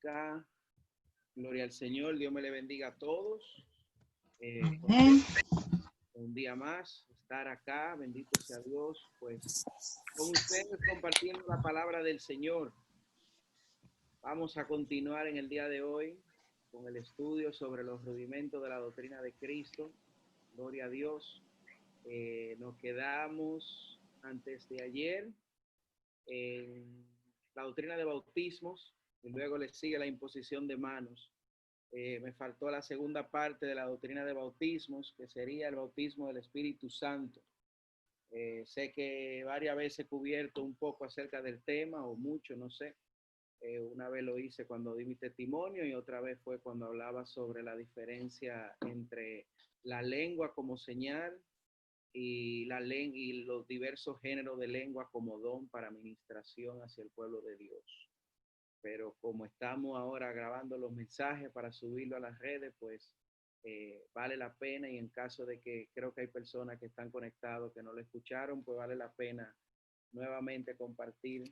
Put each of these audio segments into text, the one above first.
acá. Gloria al Señor. Dios me le bendiga a todos. Un día más estar acá. Bendito sea Dios. Pues con ustedes compartiendo la palabra del Señor. Vamos a continuar en el día de hoy con el estudio sobre los rudimentos de la doctrina de Cristo. Gloria a Dios. Nos quedamos antes de ayer en la doctrina de bautismos y luego le sigue la imposición de manos. Me faltó la segunda parte de la doctrina de bautismos, que sería el bautismo del Espíritu Santo. Sé que varias veces he cubierto un poco acerca del tema, o mucho, no sé. Una vez lo hice cuando di mi testimonio y otra vez fue cuando hablaba sobre la diferencia entre la lengua como señal y los diversos géneros de lengua como don para ministración hacia el pueblo de Dios. Pero como estamos ahora grabando los mensajes para subirlo a las redes, pues vale la pena, y en caso de que creo que hay personas que están conectados que no lo escucharon, pues vale la pena nuevamente compartir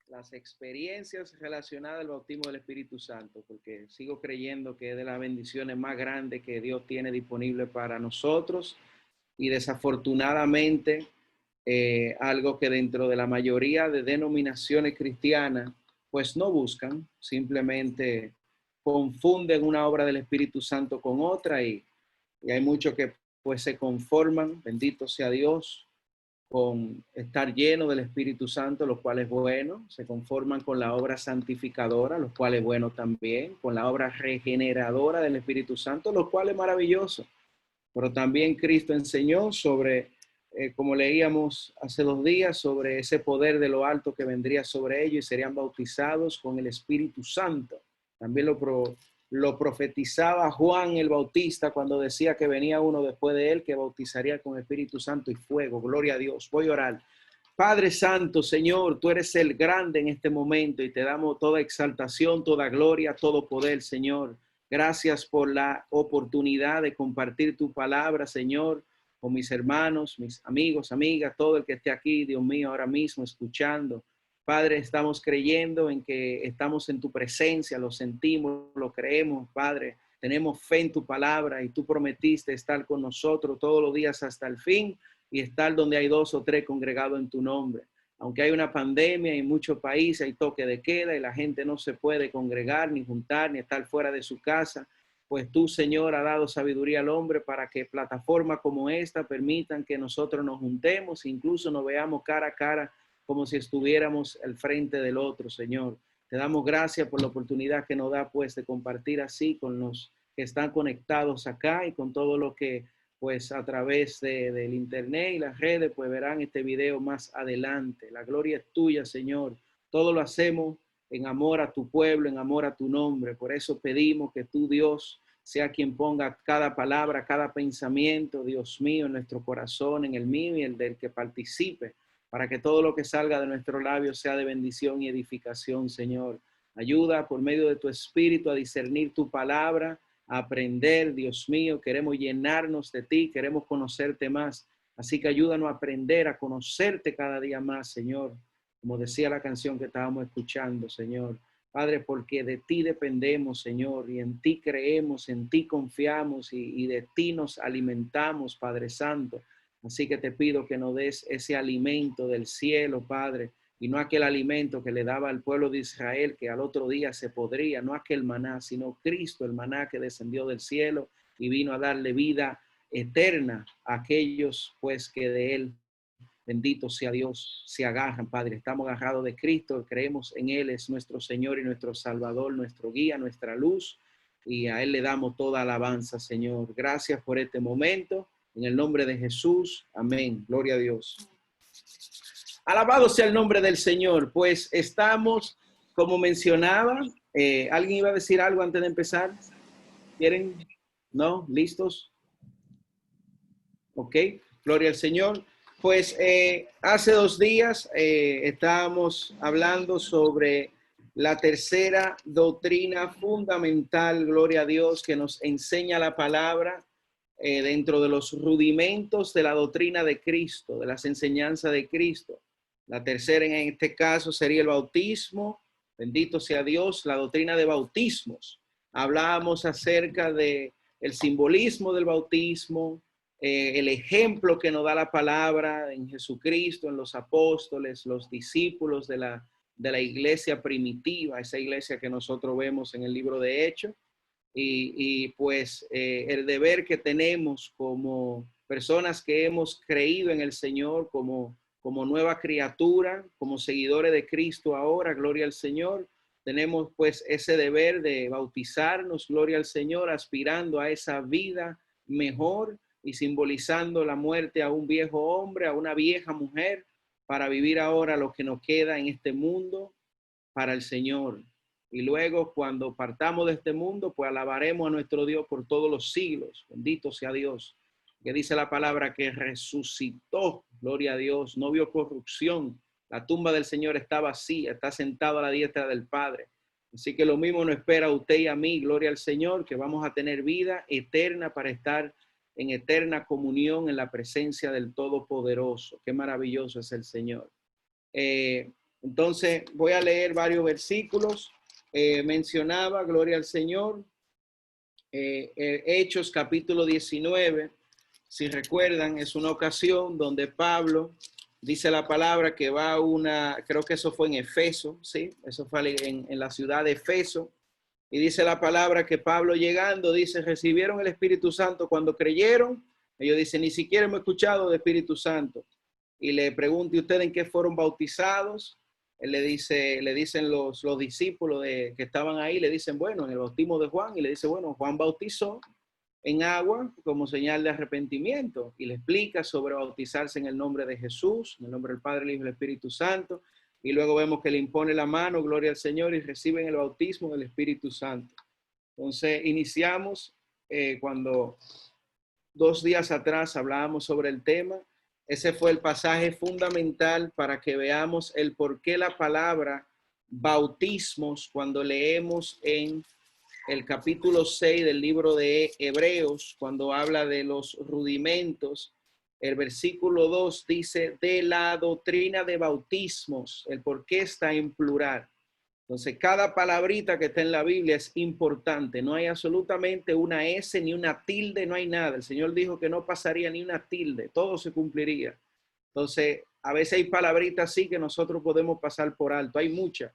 las experiencias relacionadas al bautismo del Espíritu Santo, porque sigo creyendo que es de las bendiciones más grandes que Dios tiene disponible para nosotros, y desafortunadamente algo que dentro de la mayoría de denominaciones cristianas pues no buscan, simplemente confunden una obra del Espíritu Santo con otra, y hay muchos que pues se conforman, bendito sea Dios, con estar lleno del Espíritu Santo, lo cual es bueno. Se conforman con la obra santificadora, lo cual es bueno también, con la obra regeneradora del Espíritu Santo, lo cual es maravilloso. Pero también Cristo enseñó sobre, como leíamos hace 2 días, sobre ese poder de lo alto que vendría sobre ellos y serían bautizados con el Espíritu Santo. También lo profetizaba Juan el Bautista cuando decía que venía uno después de él que bautizaría con Espíritu Santo y fuego. Gloria a Dios. Voy a orar. Padre Santo, Señor, tú eres el grande en este momento y te damos toda exaltación, toda gloria, todo poder, Señor. Gracias por la oportunidad de compartir tu palabra, Señor, con mis hermanos, mis amigos, amigas, todo el que esté aquí, Dios mío, ahora mismo escuchando. Padre, estamos creyendo en que estamos en tu presencia, lo sentimos, lo creemos, Padre. Tenemos fe en tu palabra y tú prometiste estar con nosotros todos los días hasta el fin y estar donde hay 2 o 3 congregados en tu nombre. Aunque hay una pandemia en muchos países, hay toque de queda y la gente no se puede congregar, ni juntar, ni estar fuera de su casa, pues tú, Señor, has dado sabiduría al hombre para que plataformas como esta permitan que nosotros nos juntemos, incluso nos veamos cara a cara como si estuviéramos al frente del otro, Señor. Te damos gracias por la oportunidad que nos da, pues, de compartir así con los que están conectados acá y con todo lo que pues a través del internet y las redes, pues verán este video más adelante. La gloria es tuya, Señor. Todo lo hacemos en amor a tu pueblo, en amor a tu nombre. Por eso pedimos que tú, Dios, sea quien ponga cada palabra, cada pensamiento, Dios mío, en nuestro corazón, en el mío y el del que participe, para que todo lo que salga de nuestros labios sea de bendición y edificación, Señor. Ayuda por medio de tu Espíritu a discernir tu palabra, aprender, Dios mío, queremos llenarnos de ti, queremos conocerte más, así que ayúdanos a aprender a conocerte cada día más, Señor, como decía la canción que estábamos escuchando, Señor. Padre, porque de ti dependemos, Señor, y en ti creemos, en ti confiamos y de ti nos alimentamos, Padre Santo. Así que te pido que nos des ese alimento del cielo, Padre, y no aquel alimento que le daba al pueblo de Israel, que al otro día se podría, no aquel maná, sino Cristo, el maná que descendió del cielo y vino a darle vida eterna a aquellos, pues, que de él, bendito sea Dios, se agarran, Padre. Estamos agarrados de Cristo, creemos en él, es nuestro Señor y nuestro Salvador, nuestro guía, nuestra luz, y a él le damos toda alabanza, Señor. Gracias por este momento, en el nombre de Jesús, amén. Gloria a Dios. Alabado sea el nombre del Señor. Pues estamos, como mencionaba, ¿alguien iba a decir algo antes de empezar? ¿Quieren? ¿No? ¿Listos? Ok, gloria al Señor. Pues hace 2 días estábamos hablando sobre la tercera doctrina fundamental, gloria a Dios, que nos enseña la palabra dentro de los rudimentos de la doctrina de Cristo, de las enseñanzas de Cristo. La tercera en este caso sería el bautismo Bendito sea Dios, la doctrina de bautismos. Hablábamos acerca de el simbolismo del bautismo, el ejemplo que nos da la palabra en Jesucristo, en los apóstoles, los discípulos de la iglesia primitiva, esa iglesia que nosotros vemos en el libro de Hechos, y pues el deber que tenemos como personas que hemos creído en el Señor, como nueva criatura, como seguidores de Cristo ahora, gloria al Señor. Tenemos pues ese deber de bautizarnos, gloria al Señor, aspirando a esa vida mejor y simbolizando la muerte a un viejo hombre, a una vieja mujer, para vivir ahora lo que nos queda en este mundo para el Señor. Y luego cuando partamos de este mundo, pues alabaremos a nuestro Dios por todos los siglos. Bendito sea Dios. Que dice la palabra que resucitó, gloria a Dios, no vio corrupción. La tumba del Señor está vacía, está sentado a la diestra del Padre. Así que lo mismo nos espera a usted y a mí, gloria al Señor, que vamos a tener vida eterna para estar en eterna comunión en la presencia del Todopoderoso. Qué maravilloso es el Señor. Entonces voy a leer varios versículos. Mencionaba, gloria al Señor, Hechos capítulo 19. Si recuerdan, es una ocasión donde Pablo dice la palabra que va a una, creo que eso fue en Efeso, ¿sí? Eso fue en la ciudad de Efeso. Y dice la palabra que Pablo llegando, dice, recibieron el Espíritu Santo cuando creyeron. Ellos dicen, ni siquiera hemos escuchado de Espíritu Santo. Y le pregunta, ¿y ustedes en qué fueron bautizados? Él le dicen los discípulos que estaban ahí, le dicen, bueno, en el bautismo de Juan. Y le dice, bueno, Juan bautizó en agua como señal de arrepentimiento. Y le explica sobre bautizarse en el nombre de Jesús, en el nombre del Padre, el Hijo y el Espíritu Santo. Y luego vemos que le impone la mano, gloria al Señor, y reciben el bautismo del Espíritu Santo. Entonces, iniciamos cuando 2 días atrás hablábamos sobre el tema. Ese fue el pasaje fundamental para que veamos el por qué la palabra bautismos, cuando leemos en el capítulo 6 del libro de Hebreos, cuando habla de los rudimentos, el versículo 2 dice de la doctrina de bautismos, el por qué está en plural. Entonces, cada palabrita que está en la Biblia es importante. No hay absolutamente una S ni una tilde, no hay nada. El Señor dijo que no pasaría ni una tilde, todo se cumpliría. Entonces, a veces hay palabritas así que nosotros podemos pasar por alto. Hay muchas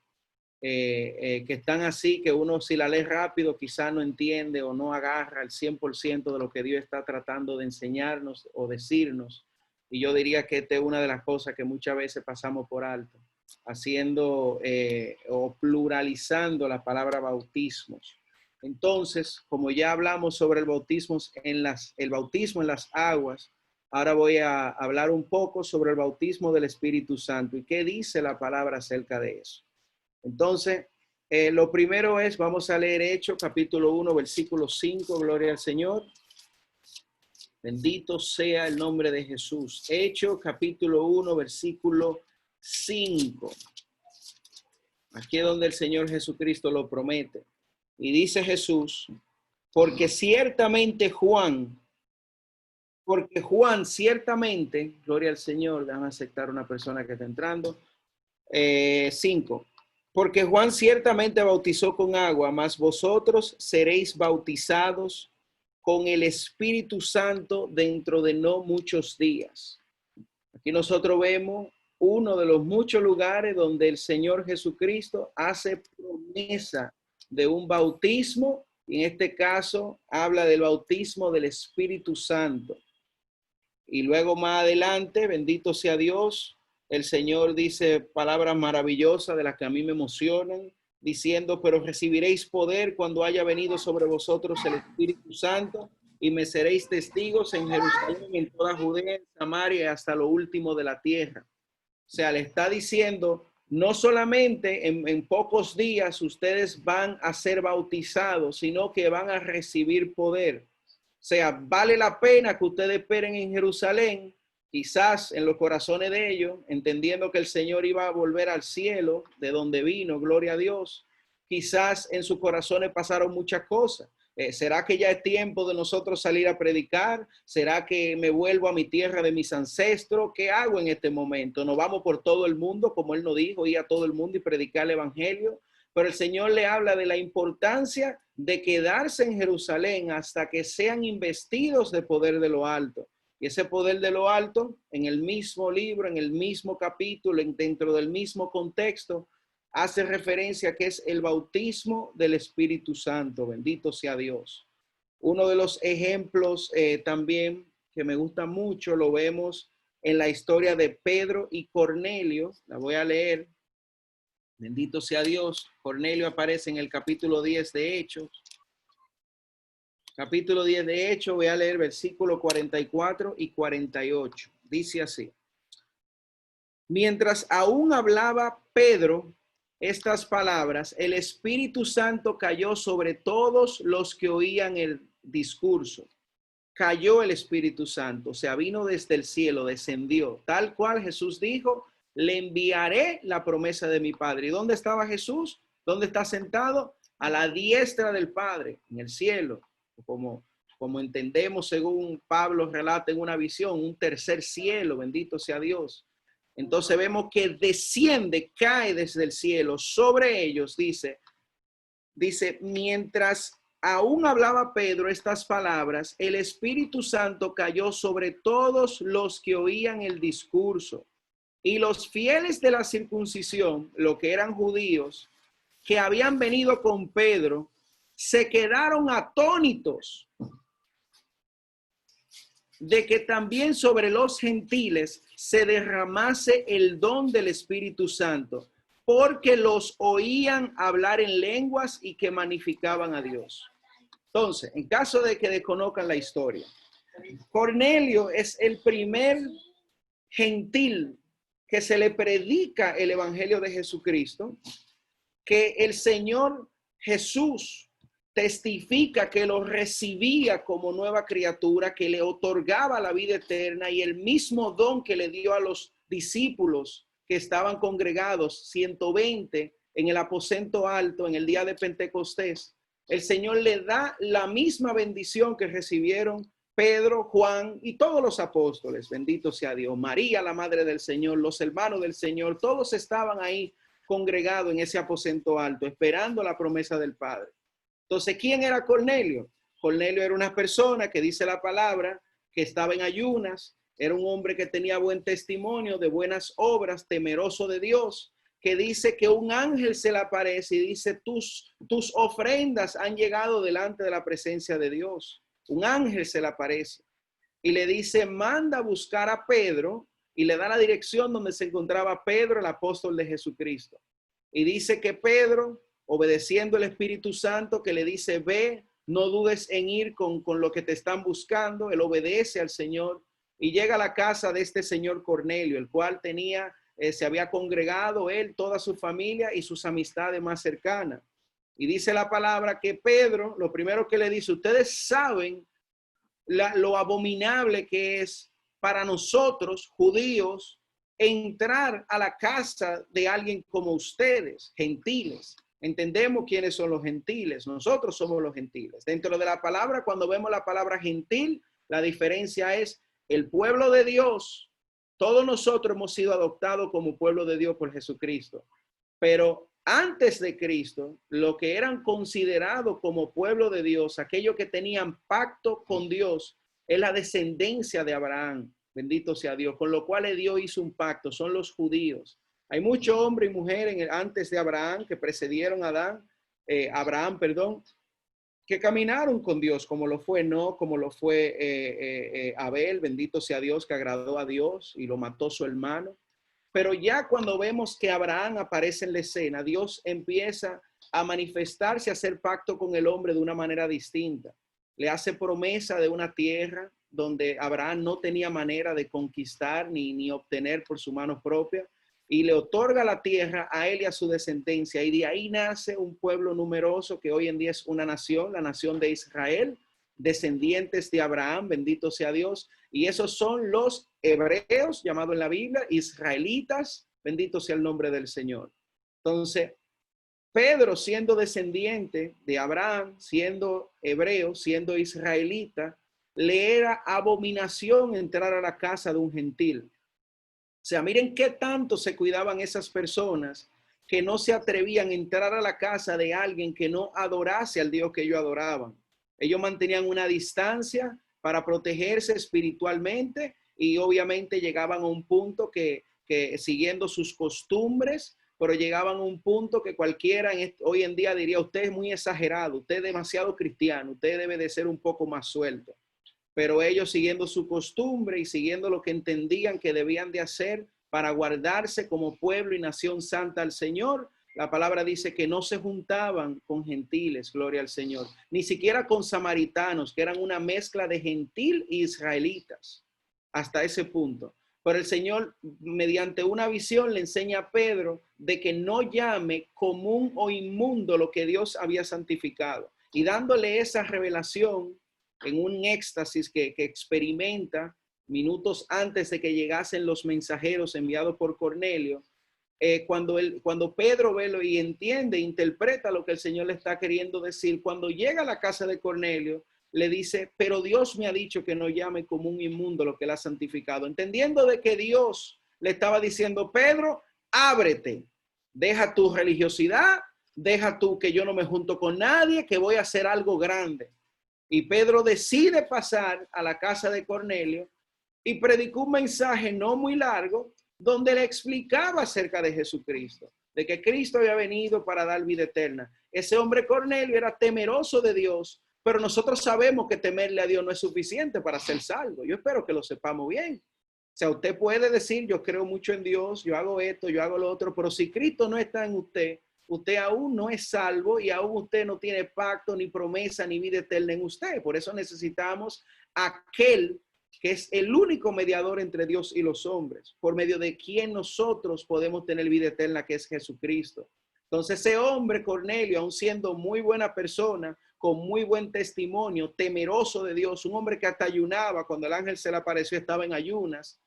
que están así, que uno si la lee rápido quizás no entiende o no agarra el 100% de lo que Dios está tratando de enseñarnos o decirnos. Y yo diría que esta es una de las cosas que muchas veces pasamos por alto, haciendo o pluralizando la palabra bautismos. Entonces, como ya hablamos sobre el bautismo en las aguas, ahora voy a hablar un poco sobre el bautismo del Espíritu Santo y qué dice la palabra acerca de eso. Entonces, lo primero es, vamos a leer Hechos capítulo 1, versículo 5, gloria al Señor. Bendito sea el nombre de Jesús. Hechos capítulo 1, versículo 5. Aquí es donde el Señor Jesucristo lo promete. Y dice Jesús, porque Juan ciertamente, gloria al Señor, déjame aceptar una persona que está entrando. 5. Porque Juan ciertamente bautizó con agua, mas vosotros seréis bautizados con el Espíritu Santo dentro de no muchos días. Aquí nosotros vemos uno de los muchos lugares donde el Señor Jesucristo hace promesa de un bautismo, y en este caso habla del bautismo del Espíritu Santo. Y luego más adelante, bendito sea Dios, el Señor dice palabras maravillosas de las que a mí me emocionan, diciendo, pero recibiréis poder cuando haya venido sobre vosotros el Espíritu Santo y me seréis testigos en Jerusalén, en toda Judea, en Samaria, hasta lo último de la tierra. O sea, le está diciendo, no solamente en pocos días ustedes van a ser bautizados, sino que van a recibir poder. O sea, vale la pena que ustedes esperen en Jerusalén, quizás en los corazones de ellos, entendiendo que el Señor iba a volver al cielo, de donde vino, gloria a Dios. Quizás en sus corazones pasaron muchas cosas. ¿Será que ya es tiempo de nosotros salir a predicar? ¿Será que me vuelvo a mi tierra de mis ancestros? ¿Qué hago en este momento? ¿Nos vamos por todo el mundo, como Él nos dijo, ir a todo el mundo y predicar el evangelio? pero el Señor le habla de la importancia de quedarse en Jerusalén hasta que sean investidos de poder de lo alto. Y ese poder de lo alto, en el mismo libro, en el mismo capítulo, dentro del mismo contexto, hace referencia a que es el bautismo del Espíritu Santo. Bendito sea Dios. Uno de los ejemplos también que me gusta mucho, lo vemos en la historia de Pedro y Cornelio. La voy a leer. Bendito sea Dios. Cornelio aparece en el capítulo 10 de Hechos. Capítulo 10 de Hechos, voy a leer versículos 44 y 48. Dice así: mientras aún hablaba Pedro estas palabras, el Espíritu Santo cayó sobre todos los que oían el discurso. Cayó el Espíritu Santo, o sea, vino desde el cielo, descendió, tal cual Jesús dijo: le enviaré la promesa de mi Padre. ¿Y dónde estaba Jesús? ¿Dónde está sentado? A la diestra del Padre, en el cielo. Como entendemos, según Pablo relata en una visión, un tercer cielo, bendito sea Dios. Entonces vemos que desciende, cae desde el cielo sobre ellos, dice, mientras aún hablaba Pedro estas palabras, el Espíritu Santo cayó sobre todos los que oían el discurso. Y los fieles de la circuncisión, lo que eran judíos, que habían venido con Pedro, se quedaron atónitos de que también sobre los gentiles se derramase el don del Espíritu Santo, porque los oían hablar en lenguas y que magnificaban a Dios. Entonces, en caso de que desconozcan la historia, Cornelio es el primer gentil que se le predica el evangelio de Jesucristo, que el Señor Jesús testifica que lo recibía como nueva criatura, que le otorgaba la vida eterna, y el mismo don que le dio a los discípulos que estaban congregados, 120 en el aposento alto en el día de Pentecostés. El Señor le da la misma bendición que recibieron Pedro, Juan y todos los apóstoles. Bendito sea Dios. María, la madre del Señor, los hermanos del Señor, todos estaban ahí congregado en ese aposento alto, esperando la promesa del Padre. Entonces, ¿quién era Cornelio? Cornelio era una persona que dice la palabra, que estaba en ayunas, era un hombre que tenía buen testimonio, de buenas obras, temeroso de Dios, que dice que un ángel se le aparece y dice, tus ofrendas han llegado delante de la presencia de Dios. Un ángel se le aparece y le dice, manda a buscar a Pedro, y le da la dirección donde se encontraba Pedro, el apóstol de Jesucristo. Y dice que Pedro, obedeciendo el Espíritu Santo, que le dice, ve, no dudes en ir con lo que te están buscando. Él obedece al Señor y llega a la casa de este señor Cornelio, el cual se había congregado él, toda su familia y sus amistades más cercanas. Y dice la palabra que Pedro, lo primero que le dice, ustedes saben lo abominable que es para nosotros, judíos, entrar a la casa de alguien como ustedes, gentiles. Entendemos quiénes son los gentiles. Nosotros somos los gentiles. Dentro de la palabra, cuando vemos la palabra gentil, la diferencia es el pueblo de Dios. Todos nosotros hemos sido adoptados como pueblo de Dios por Jesucristo. Pero antes de Cristo, lo que eran considerados como pueblo de Dios, aquellos que tenían pacto con Dios, es la descendencia de Abraham. Bendito sea Dios, con lo cual Dios hizo un pacto, son los judíos. Hay muchos hombres y mujeres antes de Abraham que precedieron a Abraham, que caminaron con Dios, como lo fue No, como lo fue Abel, bendito sea Dios, que agradó a Dios y lo mató su hermano. Pero ya cuando vemos que Abraham aparece en la escena, Dios empieza a manifestarse, a hacer pacto con el hombre de una manera distinta. Le hace promesa de una tierra donde Abraham no tenía manera de conquistar ni obtener por su mano propia, y le otorga la tierra a él y a su descendencia. Y de ahí nace un pueblo numeroso que hoy en día es una nación, la nación de Israel, descendientes de Abraham, bendito sea Dios. Y esos son los hebreos, llamados en la Biblia, israelitas, bendito sea el nombre del Señor. Entonces, Pedro, siendo descendiente de Abraham, siendo hebreo, siendo israelita, le era abominación entrar a la casa de un gentil. O sea, miren qué tanto se cuidaban esas personas, que no se atrevían a entrar a la casa de alguien que no adorase al Dios que ellos adoraban. Ellos mantenían una distancia para protegerse espiritualmente y obviamente llegaban a un punto que siguiendo sus costumbres, pero llegaban a un punto que cualquiera hoy en día diría, usted es muy exagerado, usted es demasiado cristiano, usted debe de ser un poco más suelto. Pero ellos siguiendo su costumbre y siguiendo lo que entendían que debían de hacer para guardarse como pueblo y nación santa al Señor, la palabra dice que no se juntaban con gentiles, gloria al Señor, ni siquiera con samaritanos, que eran una mezcla de gentil e israelitas, hasta ese punto. Pero el Señor, mediante una visión, le enseña a Pedro de que no llame común o inmundo lo que Dios había santificado. Y dándole esa revelación en un éxtasis que experimenta minutos antes de que llegasen los mensajeros enviados por Cornelio, cuando Pedro ve y entiende, interpreta lo que el Señor le está queriendo decir, cuando llega a la casa de Cornelio, le dice, pero Dios me ha dicho que no llame como un inmundo lo que él ha santificado, entendiendo de que Dios le estaba diciendo, Pedro, ábrete, deja tu religiosidad, deja tú que yo no me junto con nadie, que voy a hacer algo grande. Y Pedro decide pasar a la casa de Cornelio y predicó un mensaje no muy largo, donde le explicaba acerca de Jesucristo, de que Cristo había venido para dar vida eterna. Ese hombre Cornelio era temeroso de Dios, pero nosotros sabemos que temerle a Dios no es suficiente para ser salvo. Yo espero que lo sepamos bien. O sea, usted puede decir, yo creo mucho en Dios, yo hago esto, yo hago lo otro, pero si Cristo no está en usted, usted aún no es salvo y aún usted no tiene pacto, ni promesa, ni vida eterna en usted. Por eso necesitamos aquel que es el único mediador entre Dios y los hombres, por medio de quien nosotros podemos tener vida eterna, que es Jesucristo. Entonces ese hombre, Cornelio, aun siendo muy buena persona, con muy buen testimonio, temeroso de Dios, un hombre que hasta ayunaba, cuando el ángel se le apareció estaba en ayunas,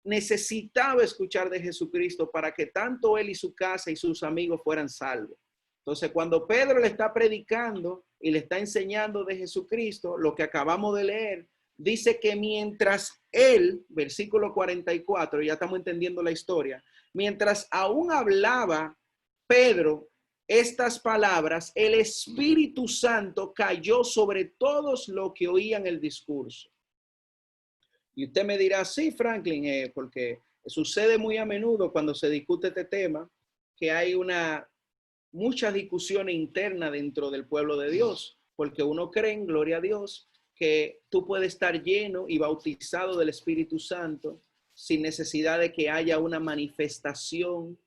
necesitaba escuchar de Jesucristo para que tanto él y su casa y sus amigos fueran salvos. Entonces cuando Pedro le está predicando y le está enseñando de Jesucristo, lo que acabamos de leer, dice que mientras él, versículo 44, ya estamos entendiendo la historia, mientras aún hablaba Pedro estas palabras, el Espíritu Santo cayó sobre todos los que oían el discurso. Y usted me dirá, sí, Franklin, porque sucede muy a menudo cuando se discute este tema, que hay mucha discusión interna dentro del pueblo de Dios, porque uno cree, en gloria a Dios, que tú puedes estar lleno y bautizado del Espíritu Santo sin necesidad de que haya una manifestación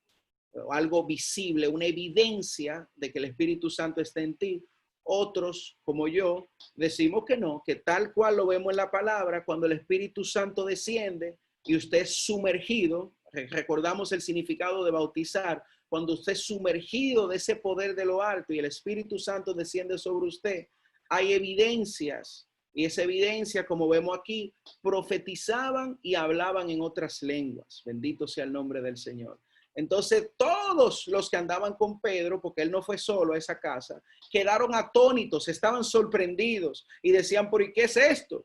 o algo visible, una evidencia de que el Espíritu Santo está en ti. Otros, como yo, decimos que no, que tal cual lo vemos en la palabra, cuando el Espíritu Santo desciende y usted es sumergido, recordamos el significado de bautizar, cuando usted es sumergido de ese poder de lo alto y el Espíritu Santo desciende sobre usted, hay evidencias. Y esa evidencia, como vemos aquí, profetizaban y hablaban en otras lenguas. Bendito sea el nombre del Señor. Entonces, todos los que andaban con Pedro, porque él no fue solo a esa casa, quedaron atónitos, estaban sorprendidos y decían, ¿por qué es esto?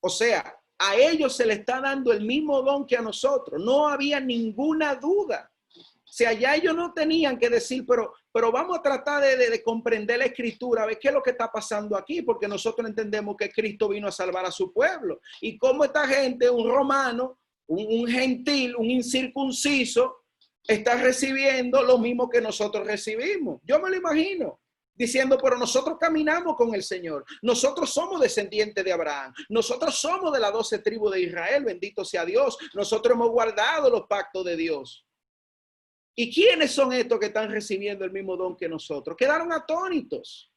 O sea, a ellos se les está dando el mismo don que a nosotros. No había ninguna duda. O sea, ya ellos no tenían que decir, pero vamos a tratar de comprender la escritura, a ver qué es lo que está pasando aquí, porque nosotros entendemos que Cristo vino a salvar a su pueblo. Y cómo esta gente, un romano, un gentil, un incircunciso, está recibiendo lo mismo que nosotros recibimos. Yo me lo imagino diciendo, pero nosotros caminamos con el Señor. Nosotros somos descendientes de Abraham. Nosotros somos de las 12 tribus de Israel. Bendito sea Dios. Nosotros hemos guardado los pactos de Dios. ¿Y quiénes son estos que están recibiendo el mismo don que nosotros? Quedaron atónitos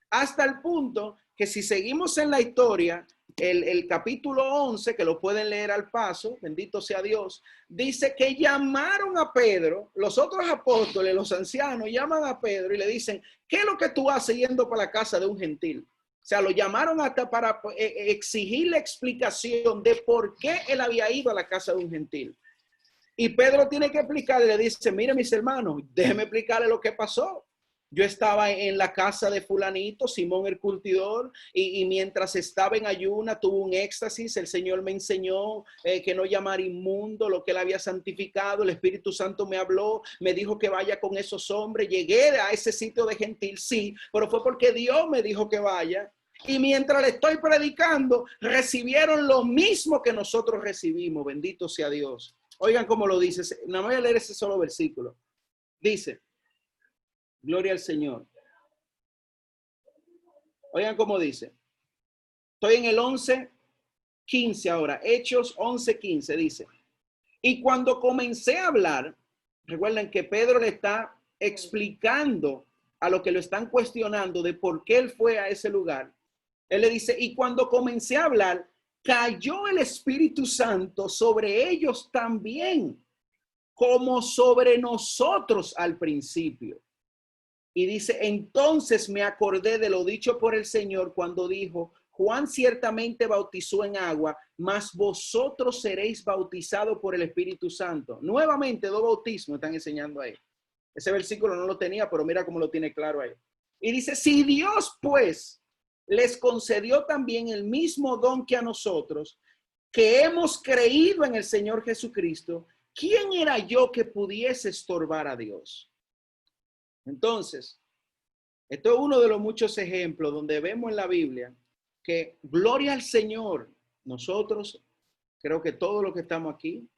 hasta el punto que si seguimos en la historia, el capítulo 11, que lo pueden leer al paso, bendito sea Dios, dice que llamaron a Pedro, los otros apóstoles, los ancianos, llaman a Pedro y le dicen, ¿qué es lo que tú haces yendo para la casa de un gentil? O sea, lo llamaron hasta para exigir la explicación de por qué él había ido a la casa de un gentil. Y Pedro tiene que explicarle, le dice, mire mis hermanos, déjenme explicarle lo que pasó. Yo estaba en la casa de fulanito, Simón el curtidor, y mientras estaba en ayuna tuvo un éxtasis. El Señor me enseñó que no llamar inmundo lo que él había santificado. El Espíritu Santo me habló, me dijo que vaya con esos hombres. Llegué a ese sitio de gentil, sí, pero fue porque Dios me dijo que vaya. Y mientras le estoy predicando, recibieron lo mismo que nosotros recibimos. Bendito sea Dios. Oigan cómo lo dice. No voy a leer ese solo versículo. Dice, gloria al Señor. Oigan cómo dice. Estoy en el 11:15 ahora. Hechos 11:15 dice. Y cuando comencé a hablar, recuerden que Pedro le está explicando a lo que lo están cuestionando de por qué él fue a ese lugar. Él le dice, y cuando comencé a hablar, cayó el Espíritu Santo sobre ellos también, como sobre nosotros al principio. Y dice, entonces me acordé de lo dicho por el Señor cuando dijo, Juan ciertamente bautizó en agua, mas vosotros seréis bautizados por el Espíritu Santo. Nuevamente, dos bautismos están enseñando ahí. Ese versículo no lo tenía, pero mira cómo lo tiene claro ahí. Y dice, si Dios pues les concedió también el mismo don que a nosotros, que hemos creído en el Señor Jesucristo, ¿quién era yo que pudiese estorbar a Dios? Entonces, esto es uno de los muchos ejemplos donde vemos en la Biblia que gloria al Señor. Nosotros, creo que todos los que estamos aquí,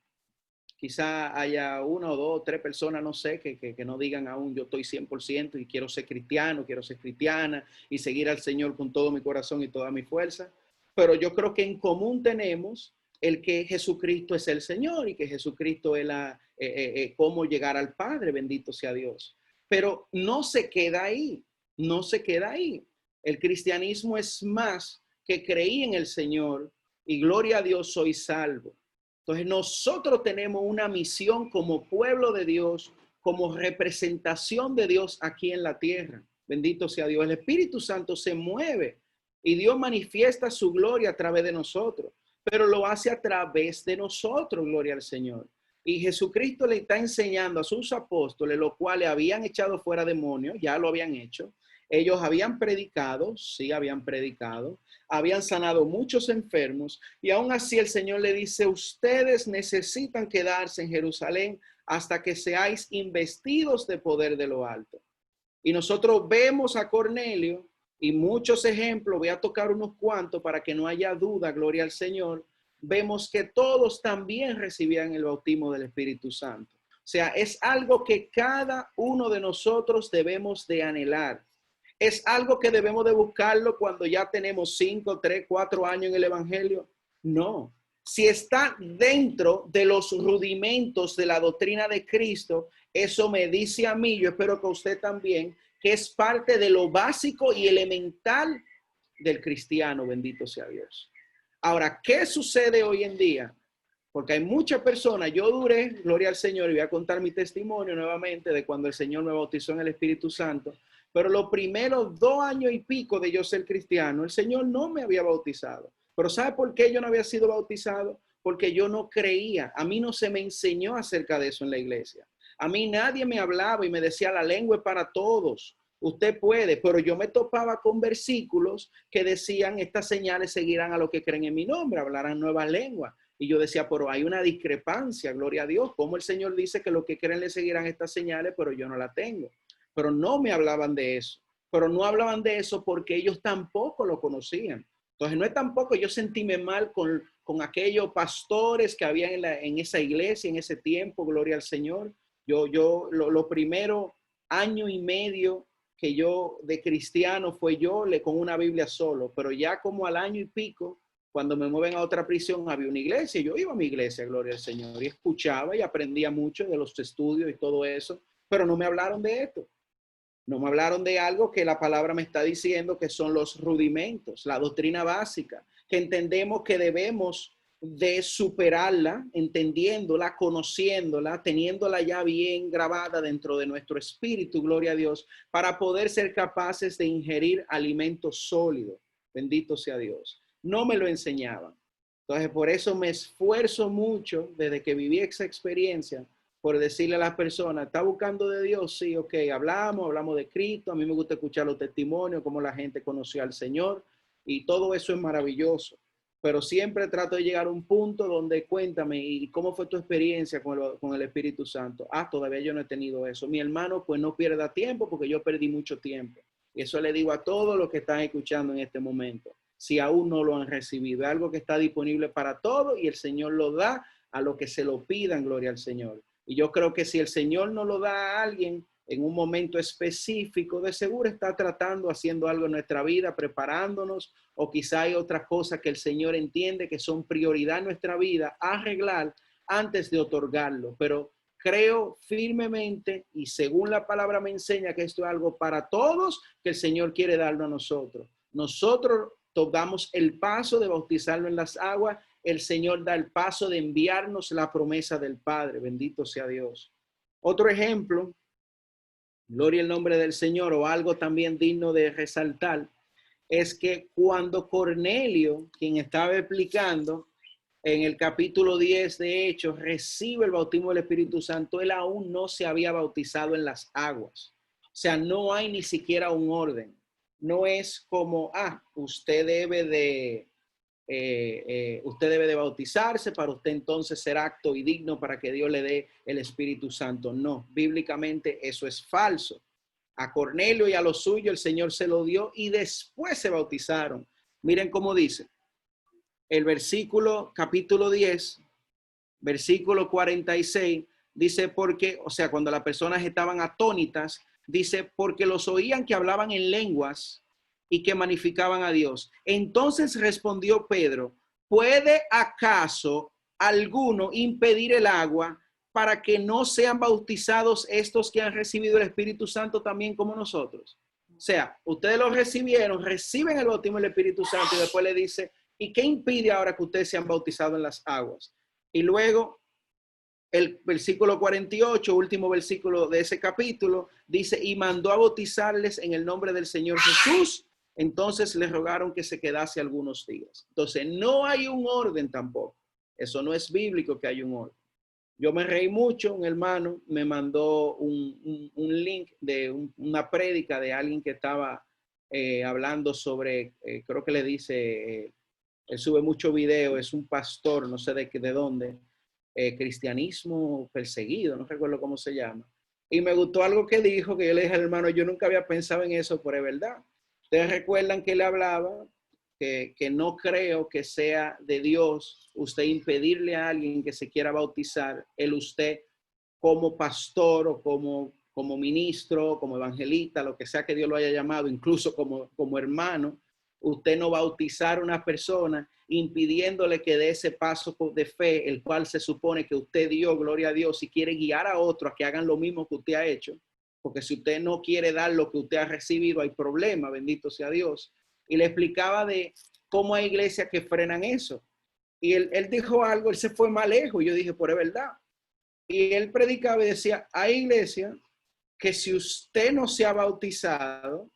quizá haya una o dos o tres personas, no sé, que no digan aún yo estoy 100% y quiero ser cristiano, quiero ser cristiana y seguir al Señor con todo mi corazón y toda mi fuerza. Pero yo creo que en común tenemos el que Jesucristo es el Señor y que Jesucristo es cómo llegar al Padre, bendito sea Dios. Pero no se queda ahí, no se queda ahí. El cristianismo es más que creí en el Señor y gloria a Dios soy salvo. Entonces nosotros tenemos una misión como pueblo de Dios, como representación de Dios aquí en la tierra. Bendito sea Dios. El Espíritu Santo se mueve y Dios manifiesta su gloria a través de nosotros, pero lo hace a través de nosotros, gloria al Señor. Y Jesucristo le está enseñando a sus apóstoles, los cuales habían echado fuera demonios, ya lo habían hecho. Ellos habían predicado, sí, habían predicado, habían sanado muchos enfermos y aún así el Señor le dice, ustedes necesitan quedarse en Jerusalén hasta que seáis investidos de poder de lo alto. Y nosotros vemos a Cornelio y muchos ejemplos, voy a tocar unos cuantos para que no haya duda, gloria al Señor. Vemos que todos también recibían el bautismo del Espíritu Santo. O sea, es algo que cada uno de nosotros debemos de anhelar. ¿Es algo que debemos de buscarlo cuando ya tenemos 5, 3, 4 años en el Evangelio? No. Si está dentro de los rudimentos de la doctrina de Cristo, eso me dice a mí, yo espero que usted también, que es parte de lo básico y elemental del cristiano, bendito sea Dios. Ahora, ¿qué sucede hoy en día? Porque hay muchas personas, yo duré, gloria al Señor, y voy a contar mi testimonio nuevamente de cuando el Señor me bautizó en el Espíritu Santo, pero los primeros 2 años y pico de yo ser cristiano, el Señor no me había bautizado. Pero ¿sabe por qué yo no había sido bautizado? Porque yo no creía. A mí no se me enseñó acerca de eso en la iglesia. A mí nadie me hablaba y me decía la lengua es para todos. Usted puede, pero yo me topaba con versículos que decían estas señales seguirán a los que creen en mi nombre, hablarán nuevas lenguas. Y yo decía, pero hay una discrepancia, gloria a Dios. Como el Señor dice que los que creen le seguirán estas señales, pero yo no la tengo. Pero no me hablaban de eso. Pero no hablaban de eso porque ellos tampoco lo conocían. Entonces no es tampoco yo sentíme mal con aquellos pastores que habían en esa iglesia, en ese tiempo, gloria al Señor. Lo primero año y medio que yo de cristiano fue yo con una Biblia solo, pero ya como al año y pico, cuando me mueven a otra prisión, había una iglesia. Yo iba a mi iglesia, gloria al Señor, y escuchaba y aprendía mucho de los estudios y todo eso, pero no me hablaron de esto. No me hablaron de algo que la palabra me está diciendo que son los rudimentos, la doctrina básica, que entendemos que debemos de superarla, entendiéndola, conociéndola, teniéndola ya bien grabada dentro de nuestro espíritu, gloria a Dios, para poder ser capaces de ingerir alimento sólido. Bendito sea Dios. No me lo enseñaban. Entonces, por eso me esfuerzo mucho desde que viví esa experiencia por decirle a las personas, ¿está buscando de Dios? Sí, ok, hablamos de Cristo, a mí me gusta escuchar los testimonios, cómo la gente conoció al Señor, y todo eso es maravilloso, pero siempre trato de llegar a un punto donde cuéntame, ¿y cómo fue tu experiencia con el Espíritu Santo? Ah, todavía yo no he tenido eso. Mi hermano, pues no pierda tiempo, porque yo perdí mucho tiempo. Y eso le digo a todos los que están escuchando en este momento, si aún no lo han recibido, es algo que está disponible para todos y el Señor lo da a los que se lo pidan, gloria al Señor. Y yo creo que si el Señor no lo da a alguien en un momento específico, de seguro está tratando, haciendo algo en nuestra vida, preparándonos, o quizá hay otras cosas que el Señor entiende que son prioridad en nuestra vida, arreglar antes de otorgarlo. Pero creo firmemente y según la palabra me enseña que esto es algo para todos que el Señor quiere darlo a nosotros. Nosotros tomamos el paso de bautizarlo en las aguas, el Señor da el paso de enviarnos la promesa del Padre. Bendito sea Dios. Otro ejemplo, gloria al nombre del Señor, o algo también digno de resaltar, es que cuando Cornelio, quien estaba explicando en el capítulo 10 de Hechos, recibe el bautismo del Espíritu Santo, él aún no se había bautizado en las aguas. O sea, no hay ni siquiera un orden. No es como, usted debe de bautizarse para usted entonces ser apto y digno para que Dios le dé el Espíritu Santo. No, bíblicamente eso es falso. A Cornelio y a los suyos el Señor se lo dio y después se bautizaron. Miren cómo dice el versículo capítulo 10, versículo 46, dice porque, o sea, cuando las personas estaban atónitas, dice porque los oían que hablaban en lenguas y que magnificaban a Dios. Entonces respondió Pedro, ¿puede acaso alguno impedir el agua para que no sean bautizados estos que han recibido el Espíritu Santo también como nosotros? O sea, ustedes lo recibieron, reciben el bautismo del Espíritu Santo y después le dice, ¿y qué impide ahora que ustedes sean bautizados en las aguas? Y luego el versículo 48, último versículo de ese capítulo, dice, y mandó a bautizarles en el nombre del Señor Jesús. Entonces les rogaron que se quedase algunos días. Entonces no hay un orden tampoco. Eso no es bíblico que hay un orden. Yo me reí mucho, un hermano me mandó un link de una prédica de alguien que estaba hablando sobre, creo que le dice, él sube mucho video, es un pastor, no sé de dónde, cristianismo perseguido, no recuerdo cómo se llama. Y me gustó algo que dijo, que yo le dije al hermano, yo nunca había pensado en eso, pero es verdad. Ustedes recuerdan que él hablaba que no creo que sea de Dios usted impedirle a alguien que se quiera bautizar, usted como pastor o como ministro, como evangelista, lo que sea que Dios lo haya llamado, incluso como hermano, usted no bautizar a una persona impidiéndole que dé ese paso de fe, el cual se supone que usted dio, gloria a Dios, y quiere guiar a otros a que hagan lo mismo que usted ha hecho, porque si usted no quiere dar lo que usted ha recibido, hay problema, bendito sea Dios. Y le explicaba de cómo hay iglesias que frenan eso. Y él dijo algo, él se fue más lejos, y yo dije, por es verdad. Y él predicaba y decía, hay iglesias que si usted no se ha bautizado,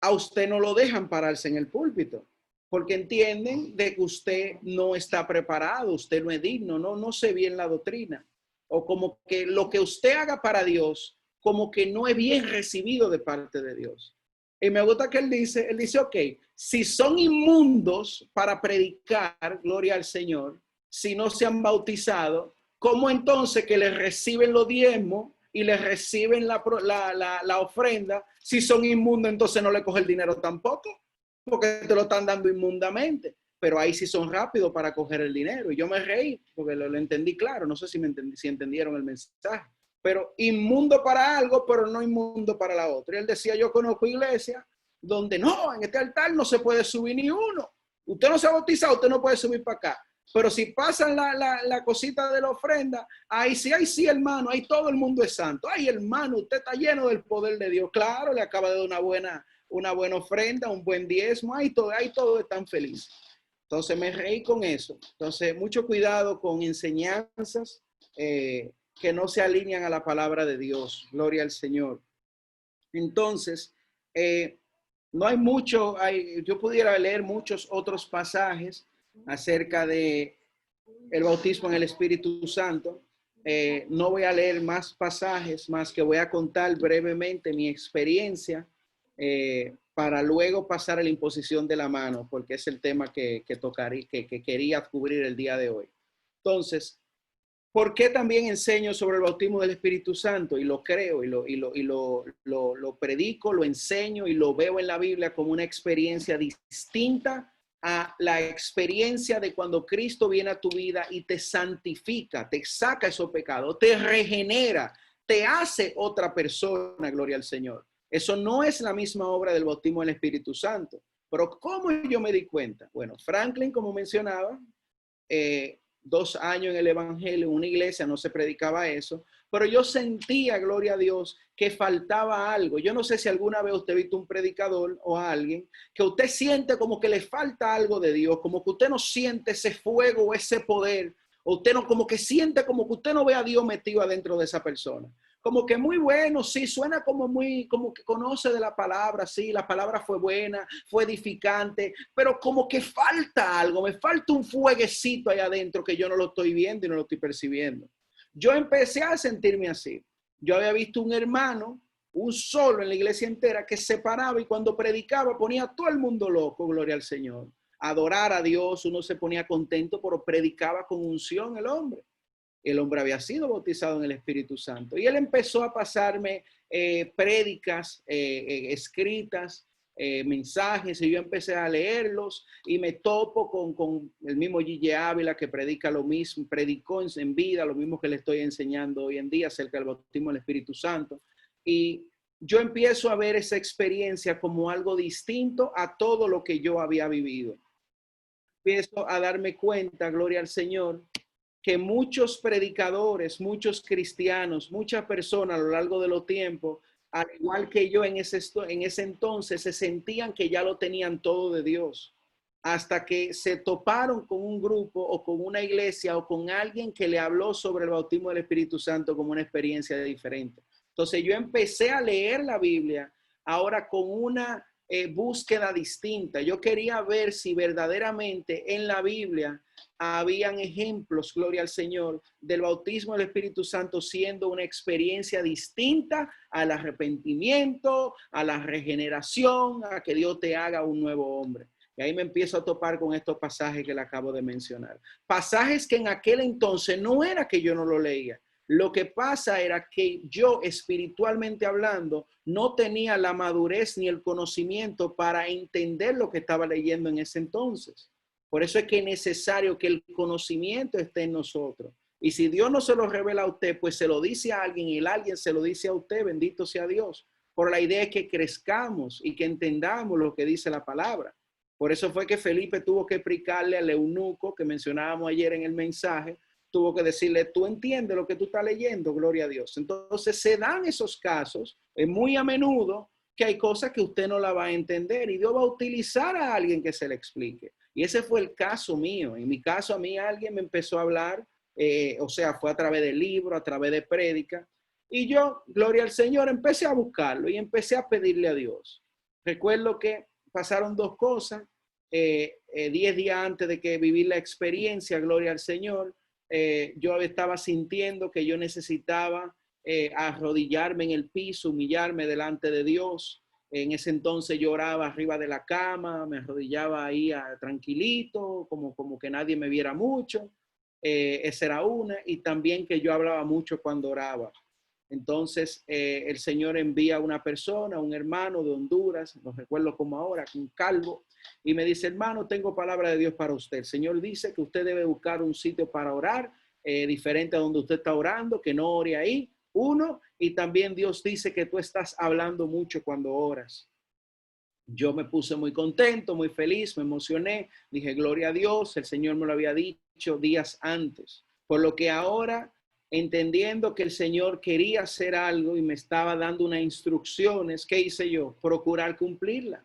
a usted no lo dejan pararse en el púlpito, porque entienden de que usted no está preparado, usted no es digno, no sé bien la doctrina, o como que lo que usted haga para Dios, como que no es bien recibido de parte de Dios. Y me gusta que él dice, ok, si son inmundos para predicar, gloria al Señor, si no se han bautizado, ¿cómo entonces que les reciben los diezmos y les reciben la ofrenda? Si son inmundos, entonces no le coge el dinero tampoco, porque te lo están dando inmundamente. Pero ahí sí son rápidos para coger el dinero. Y yo me reí porque lo entendí claro. No sé si entendieron el mensaje. Pero inmundo para algo, pero no inmundo para la otra. Y él decía, yo conozco iglesias donde no, en este altar no se puede subir ni uno. Usted no se ha bautizado, usted no puede subir para acá. Pero si pasan la cosita de la ofrenda, ahí sí, hermano, ahí todo el mundo es santo. Ay, hermano, usted está lleno del poder de Dios. Claro, le acaba de dar una buena ofrenda, un buen diezmo, ahí todos están felices. Entonces me reí con eso. Entonces, mucho cuidado con enseñanzas que no se alinean a la palabra de Dios. Gloria al Señor. Entonces, no hay mucho, yo pudiera leer muchos otros pasajes acerca de el bautismo en el Espíritu Santo. no voy a leer más pasajes, más que voy a contar brevemente mi experiencia para luego pasar a la imposición de la mano, porque es el tema que quería cubrir el día de hoy. Entonces, ¿por qué también enseño sobre el bautismo del Espíritu Santo? Y lo creo, lo predico, lo enseño y lo veo en la Biblia como una experiencia distinta a la experiencia de cuando Cristo viene a tu vida y te santifica, te saca esos pecados, te regenera, te hace otra persona, gloria al Señor. Eso no es la misma obra del bautismo del Espíritu Santo. Pero ¿cómo yo me di cuenta? Bueno, Franklin, como mencionaba, 2 años en el evangelio, en una iglesia no se predicaba eso, pero yo sentía, gloria a Dios, que faltaba algo. Yo no sé si alguna vez usted ha visto un predicador o a alguien que usted siente como que le falta algo de Dios, como que usted no siente ese fuego o ese poder, o usted no, como que siente como que usted no ve a Dios metido adentro de esa persona. Como que muy bueno, sí, suena como muy, como que conoce de la palabra, sí, la palabra fue buena, fue edificante, pero como que falta algo, me falta un fueguecito allá adentro que yo no lo estoy viendo y no lo estoy percibiendo. Yo empecé a sentirme así. Yo había visto un hermano, un solo en la iglesia entera, que se paraba y cuando predicaba ponía a todo el mundo loco, gloria al Señor. Adorar a Dios, uno se ponía contento, pero predicaba con unción el hombre. El hombre había sido bautizado en el Espíritu Santo. Y él empezó a pasarme prédicas escritas, mensajes, y yo empecé a leerlos y me topo con el mismo Gigi Ávila que predica lo mismo, predicó en vida, lo mismo que le estoy enseñando hoy en día acerca del bautismo del Espíritu Santo. Y yo empiezo a ver esa experiencia como algo distinto a todo lo que yo había vivido. Empiezo a darme cuenta, gloria al Señor, que muchos predicadores, muchos cristianos, muchas personas a lo largo de los tiempos, al igual que yo en ese entonces, se sentían que ya lo tenían todo de Dios, hasta que se toparon con un grupo o con una iglesia o con alguien que le habló sobre el bautismo del Espíritu Santo como una experiencia diferente. Entonces yo empecé a leer la Biblia ahora con una búsqueda distinta. Yo quería ver si verdaderamente en la Biblia habían ejemplos, gloria al Señor, del bautismo del Espíritu Santo siendo una experiencia distinta al arrepentimiento, a la regeneración, a que Dios te haga un nuevo hombre. Y ahí me empiezo a topar con estos pasajes que le acabo de mencionar. Pasajes que en aquel entonces no era que yo no lo leía. Lo que pasa era que yo, espiritualmente hablando, no tenía la madurez ni el conocimiento para entender lo que estaba leyendo en ese entonces. Por eso es que es necesario que el conocimiento esté en nosotros. Y si Dios no se lo revela a usted, pues se lo dice a alguien y el alguien se lo dice a usted, bendito sea Dios. Por la idea es que crezcamos y que entendamos lo que dice la palabra. Por eso fue que Felipe tuvo que explicarle al eunuco que mencionábamos ayer en el mensaje, tuvo que decirle, tú entiendes lo que tú estás leyendo, gloria a Dios. Entonces se dan esos casos, muy a menudo, que hay cosas que usted no la va a entender y Dios va a utilizar a alguien que se le explique. Y ese fue el caso mío. En mi caso, a mí alguien me empezó a hablar, o sea, fue a través de libros, a través de prédica. Y yo, gloria al Señor, empecé a buscarlo y empecé a pedirle a Dios. Recuerdo que pasaron 2 cosas. 10 días antes de que viví la experiencia, gloria al Señor, yo estaba sintiendo que yo necesitaba arrodillarme en el piso, humillarme delante de Dios. En ese entonces yo oraba arriba de la cama, me arrodillaba ahí tranquilito, como que nadie me viera mucho. Esa era una. Y también que yo hablaba mucho cuando oraba. Entonces el Señor envía a una persona, un hermano de Honduras, no recuerdo como ahora, un calvo, y me dice, hermano, tengo palabra de Dios para usted. El Señor dice que usted debe buscar un sitio para orar, diferente a donde usted está orando, que no ore ahí. Uno, y también Dios dice que tú estás hablando mucho cuando oras. Yo me puse muy contento, muy feliz, me emocioné, dije, gloria a Dios, el Señor me lo había dicho días antes. Por lo que ahora, entendiendo que el Señor quería hacer algo y me estaba dando unas instrucciones, ¿qué hice yo? Procurar cumplirla.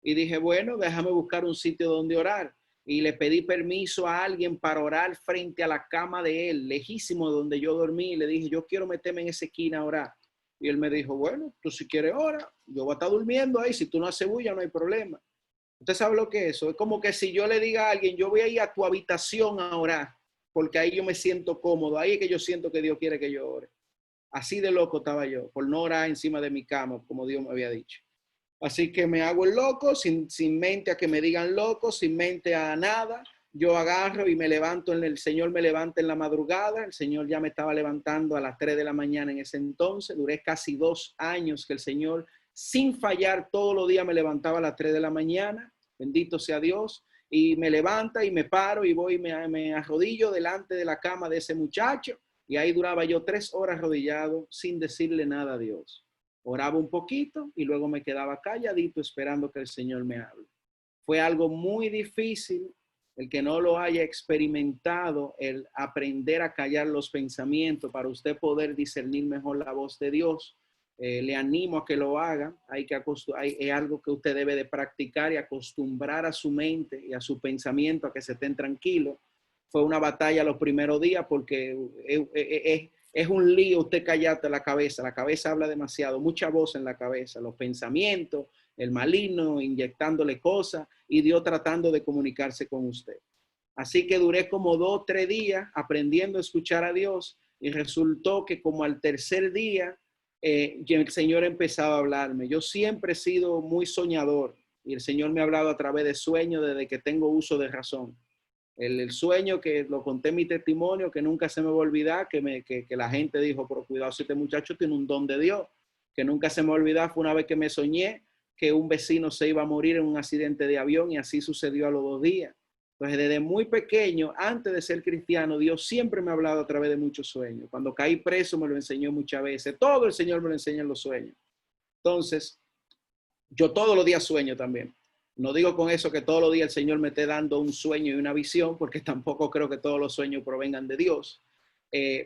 Y dije, bueno, déjame buscar un sitio donde orar. Y le pedí permiso a alguien para orar frente a la cama de él, lejísimo de donde yo dormí. Y le dije, yo quiero meterme en esa esquina a orar. Y él me dijo, bueno, tú si quieres ora, yo voy a estar durmiendo ahí, si tú no haces bulla no hay problema. Usted sabe lo que es eso. Es como que si yo le diga a alguien, yo voy a ir a tu habitación a orar. porque ahí yo me siento cómodo, ahí es que yo siento que Dios quiere que yo ore. Así de loco estaba yo, por no orar encima de mi cama, como Dios me había dicho. Así que me hago el loco, sin mente a que me digan loco, sin mente a nada. Yo agarro y me levanto, el Señor me levanta en la madrugada. El Señor ya me estaba levantando a las 3 de la mañana en ese entonces. Duré casi 2 años que el Señor, sin fallar, todos los días me levantaba a las 3 de la mañana. Bendito sea Dios. Y me levanta y me paro y voy y me arrodillo delante de la cama de ese muchacho. Y ahí duraba yo 3 horas arrodillado sin decirle nada a Dios. Oraba un poquito y luego me quedaba calladito esperando que el Señor me hable. Fue algo muy difícil. El que no lo haya experimentado, el aprender a callar los pensamientos para usted poder discernir mejor la voz de Dios, le animo a que lo haga. Es algo que usted debe de practicar y acostumbrar a su mente y a su pensamiento a que se estén tranquilos. Fue una batalla los primeros días porque es un lío usted callarte la cabeza habla demasiado, mucha voz en la cabeza, los pensamientos, el maligno inyectándole cosas y Dios tratando de comunicarse con usted. Así que duré como 2 o 3 días aprendiendo a escuchar a Dios y resultó que como al tercer día el Señor empezaba a hablarme. Yo siempre he sido muy soñador y el Señor me ha hablado a través de sueños desde que tengo uso de razón. El sueño que lo conté en mi testimonio, que nunca se me va a olvidar, que la gente dijo, pero cuidado, si este muchacho tiene un don de Dios, que nunca se me va a olvidar, fue una vez que me soñé que un vecino se iba a morir en un accidente de avión y así sucedió a los 2 días. Entonces, desde muy pequeño, antes de ser cristiano, Dios siempre me ha hablado a través de muchos sueños. Cuando caí preso me lo enseñó muchas veces. Todo el Señor me lo enseña en los sueños. Entonces, yo todos los días sueño también. No digo con eso que todos los días el Señor me esté dando un sueño y una visión, porque tampoco creo que todos los sueños provengan de Dios.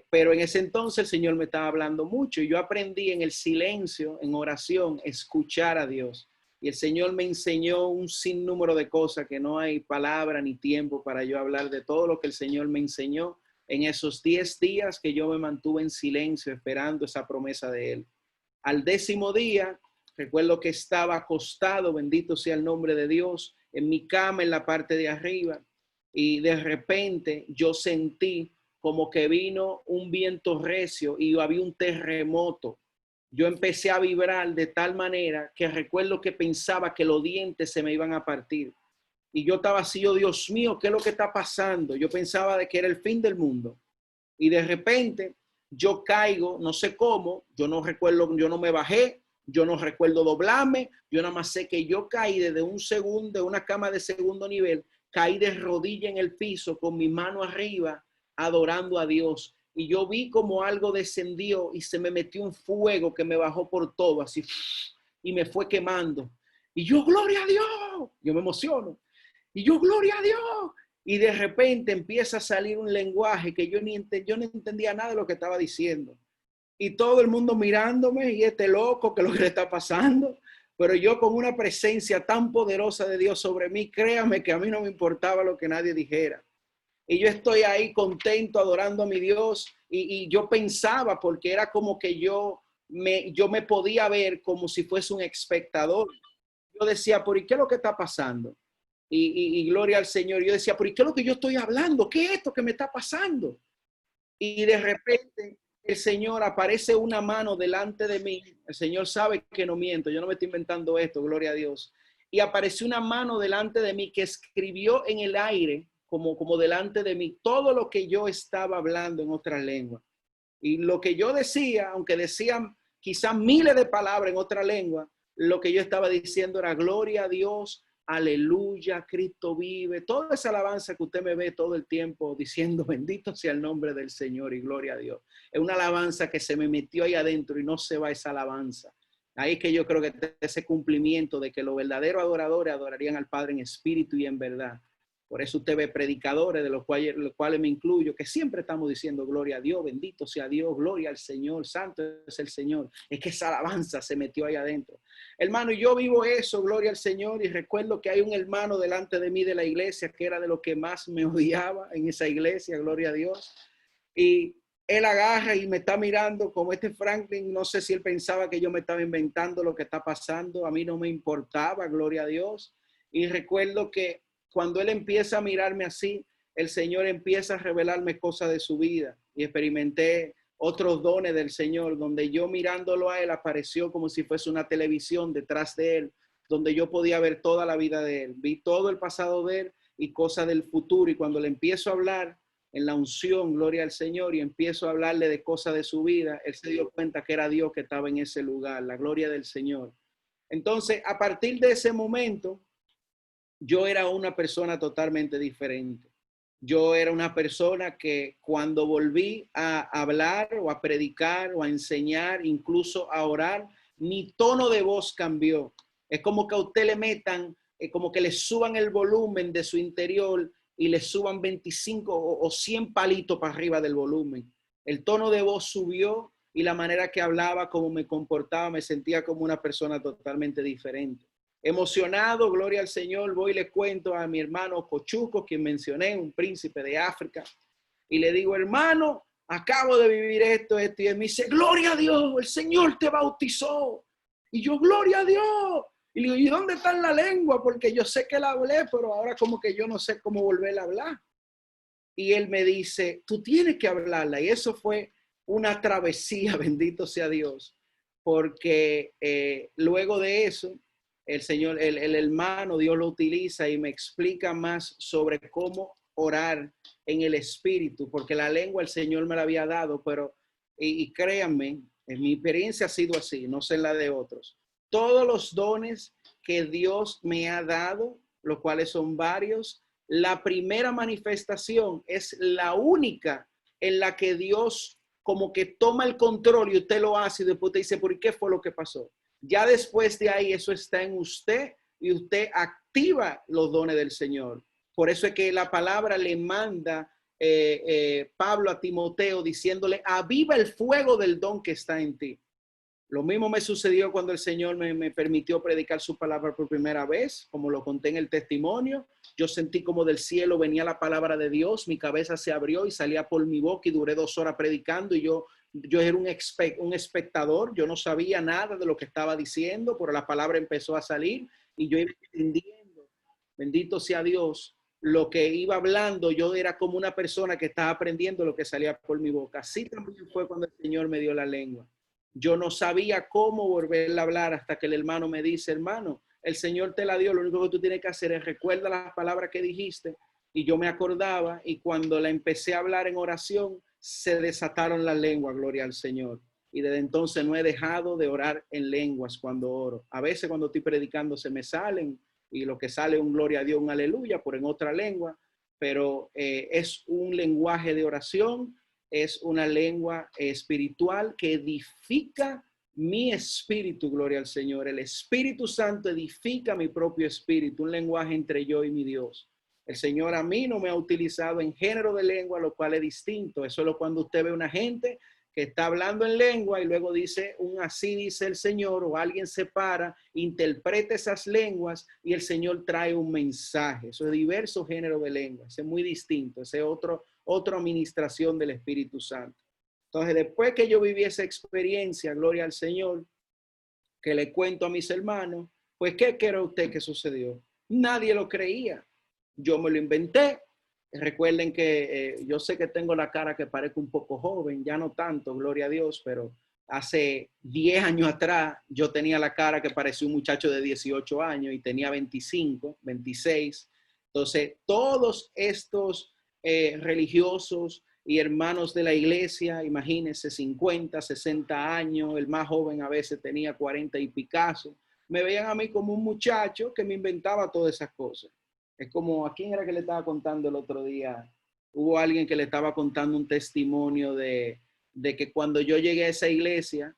Pero en ese entonces el Señor me estaba hablando mucho y yo aprendí en el silencio, en oración, escuchar a Dios. Y el Señor me enseñó un sinnúmero de cosas que no hay palabra ni tiempo para yo hablar de todo lo que el Señor me enseñó en esos 10 días que yo me mantuve en silencio esperando esa promesa de Él. Al 10º día, recuerdo que estaba acostado, bendito sea el nombre de Dios, en mi cama en la parte de arriba y de repente yo sentí como que vino un viento recio y había un terremoto. Yo empecé a vibrar de tal manera que recuerdo que pensaba que los dientes se me iban a partir. Y yo estaba así, oh Dios mío, ¿qué es lo que está pasando? Yo pensaba de que era el fin del mundo. Y de repente yo caigo, no sé cómo, yo no recuerdo, yo no me bajé, yo no recuerdo doblarme, yo nada más sé que yo caí desde un segundo, de una cama de segundo nivel, caí de rodilla en el piso con mi mano arriba, adorando a Dios. Y yo vi como algo descendió y se me metió un fuego que me bajó por todo, así, y me fue quemando. Y yo, gloria a Dios, yo me emociono. Y yo, gloria a Dios. Y de repente empieza a salir un lenguaje que yo no entendía nada de lo que estaba diciendo. Y todo el mundo mirándome y este loco, ¿qué es lo que le está pasando? Pero yo con una presencia tan poderosa de Dios sobre mí, créame que a mí no me importaba lo que nadie dijera. Y yo estoy ahí contento, adorando a mi Dios. Y yo pensaba, porque era como que yo me podía ver como si fuese un espectador. Yo decía, ¿por qué es lo que está pasando? Y gloria al Señor. Yo decía, ¿por qué es lo que yo estoy hablando? ¿Qué es esto que me está pasando? Y de repente el Señor aparece una mano delante de mí. El Señor sabe que no miento. Yo no me estoy inventando esto, gloria a Dios. Y apareció una mano delante de mí que escribió en el aire, como delante de mí, todo lo que yo estaba hablando en otra lengua. Y lo que yo decía, aunque decían quizás miles de palabras en otra lengua, lo que yo estaba diciendo era gloria a Dios, aleluya, Cristo vive. Toda esa alabanza que usted me ve todo el tiempo diciendo bendito sea el nombre del Señor y gloria a Dios. Es una alabanza que se me metió ahí adentro y no se va esa alabanza. Ahí que yo creo que ese cumplimiento de que los verdaderos adoradores adorarían al Padre en espíritu y en verdad. Por eso usted ve predicadores, de los cuales me incluyo, que siempre estamos diciendo gloria a Dios, bendito sea Dios, gloria al Señor, santo es el Señor. Es que esa alabanza se metió ahí adentro. Hermano, yo vivo eso, gloria al Señor, y recuerdo que hay un hermano delante de mí de la iglesia que era de lo que más me odiaba en esa iglesia, gloria a Dios. Y él agarra y me está mirando como este Franklin, no sé si él pensaba que yo me estaba inventando lo que está pasando, a mí no me importaba, gloria a Dios. Y recuerdo que cuando él empieza a mirarme así, el Señor empieza a revelarme cosas de su vida y experimenté otros dones del Señor, donde yo mirándolo a él apareció como si fuese una televisión detrás de él, donde yo podía ver toda la vida de él. Vi todo el pasado de él y cosas del futuro. Y cuando le empiezo a hablar en la unción, gloria al Señor, y empiezo a hablarle de cosas de su vida, él se dio cuenta que era Dios que estaba en ese lugar, la gloria del Señor. Entonces, a partir de ese momento, yo era una persona totalmente diferente. Yo era una persona que cuando volví a hablar o a predicar o a enseñar, incluso a orar, mi tono de voz cambió. Es como que a usted le metan, como que le suban el volumen de su interior y le suban 25 o 100 palitos para arriba del volumen. El tono de voz subió y la manera que hablaba, cómo me comportaba, me sentía como una persona totalmente diferente. Emocionado, gloria al Señor, voy y le cuento a mi hermano Cochuco, quien mencioné, un príncipe de África, y le digo, hermano, acabo de vivir esto, y él me dice, gloria a Dios, el Señor te bautizó. Y yo, gloria a Dios. Y le digo, ¿y dónde está la lengua? Porque yo sé que la hablé, pero ahora como que yo no sé cómo volver a hablar. Y él me dice, tú tienes que hablarla. Y eso fue una travesía, bendito sea Dios, porque luego de eso, el Señor, el hermano, Dios lo utiliza y me explica más sobre cómo orar en el Espíritu, porque la lengua el Señor me la había dado, pero, y créanme, en mi experiencia ha sido así, no sé la de otros. Todos los dones que Dios me ha dado, los cuales son varios, la primera manifestación es la única en la que Dios como que toma el control y usted lo hace y después te dice, ¿por qué fue lo que pasó? Ya después de ahí eso está en usted y usted activa los dones del Señor. Por eso es que la palabra le manda Pablo a Timoteo diciéndole, aviva el fuego del don que está en ti. Lo mismo me sucedió cuando el Señor me permitió predicar su palabra por primera vez, como lo conté en el testimonio. Yo sentí como del cielo venía la palabra de Dios, mi cabeza se abrió y salía por mi boca y duré 2 horas predicando y yo era un espectador, yo no sabía nada de lo que estaba diciendo, pero la palabra empezó a salir y yo iba entendiendo, bendito sea Dios, lo que iba hablando, yo era como una persona que estaba aprendiendo lo que salía por mi boca. Así también fue cuando el Señor me dio la lengua. Yo no sabía cómo volver a hablar hasta que el hermano me dice, hermano, el Señor te la dio, lo único que tú tienes que hacer es recuerda las palabras que dijiste. Y yo me acordaba y cuando la empecé a hablar en oración, se desataron las lenguas, gloria al Señor. Y desde entonces no he dejado de orar en lenguas cuando oro. A veces cuando estoy predicando se me salen y lo que sale es un gloria a Dios, un aleluya, por en otra lengua, pero es un lenguaje de oración, es una lengua espiritual que edifica mi espíritu, gloria al Señor. El Espíritu Santo edifica mi propio espíritu, un lenguaje entre yo y mi Dios. El Señor a mí no me ha utilizado en género de lengua, lo cual es distinto. Eso es lo cuando usted ve una gente que está hablando en lengua y luego dice un así dice el Señor, o alguien se para, interpreta esas lenguas y el Señor trae un mensaje. Eso es diversos géneros de lenguas, es muy distinto, ese es otra administración del Espíritu Santo. Entonces, después que yo viví esa experiencia, gloria al Señor, que le cuento a mis hermanos, pues, ¿qué cree usted que sucedió? Nadie lo creía. Yo me lo inventé. Recuerden que yo sé que tengo la cara que parezco un poco joven, ya no tanto, gloria a Dios, pero hace 10 años atrás yo tenía la cara que parecía un muchacho de 18 años y tenía 25, 26. Entonces, todos estos religiosos y hermanos de la iglesia, imagínense, 50, 60 años, el más joven a veces tenía 40 y picazo, me veían a mí como un muchacho que me inventaba todas esas cosas. Es como, ¿a quién era que le estaba contando el otro día? Hubo alguien que le estaba contando un testimonio de que cuando yo llegué a esa iglesia,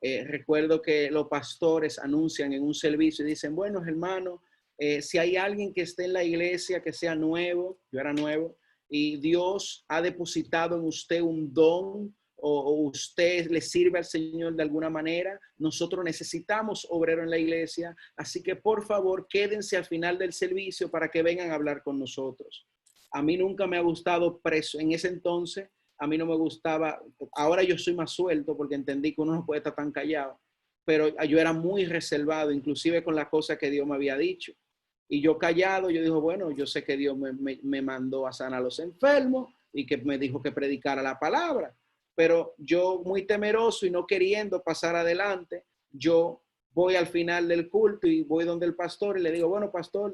recuerdo que los pastores anuncian en un servicio y dicen, bueno, hermano, si hay alguien que esté en la iglesia que sea nuevo, yo era nuevo, y Dios ha depositado en usted un don o usted le sirve al Señor de alguna manera, nosotros necesitamos obrero en la iglesia, así que por favor quédense al final del servicio para que vengan a hablar con nosotros. A mí nunca me ha gustado preso, en ese entonces a mí no me gustaba, ahora yo soy más suelto porque entendí que uno no puede estar tan callado, pero yo era muy reservado, inclusive con las cosas que Dios me había dicho. Y yo callado, yo digo, bueno, yo sé que Dios me mandó a sanar a los enfermos y que me dijo que predicara la palabra. Pero yo muy temeroso y no queriendo pasar adelante, yo voy al final del culto y voy donde el pastor y le digo, bueno, pastor,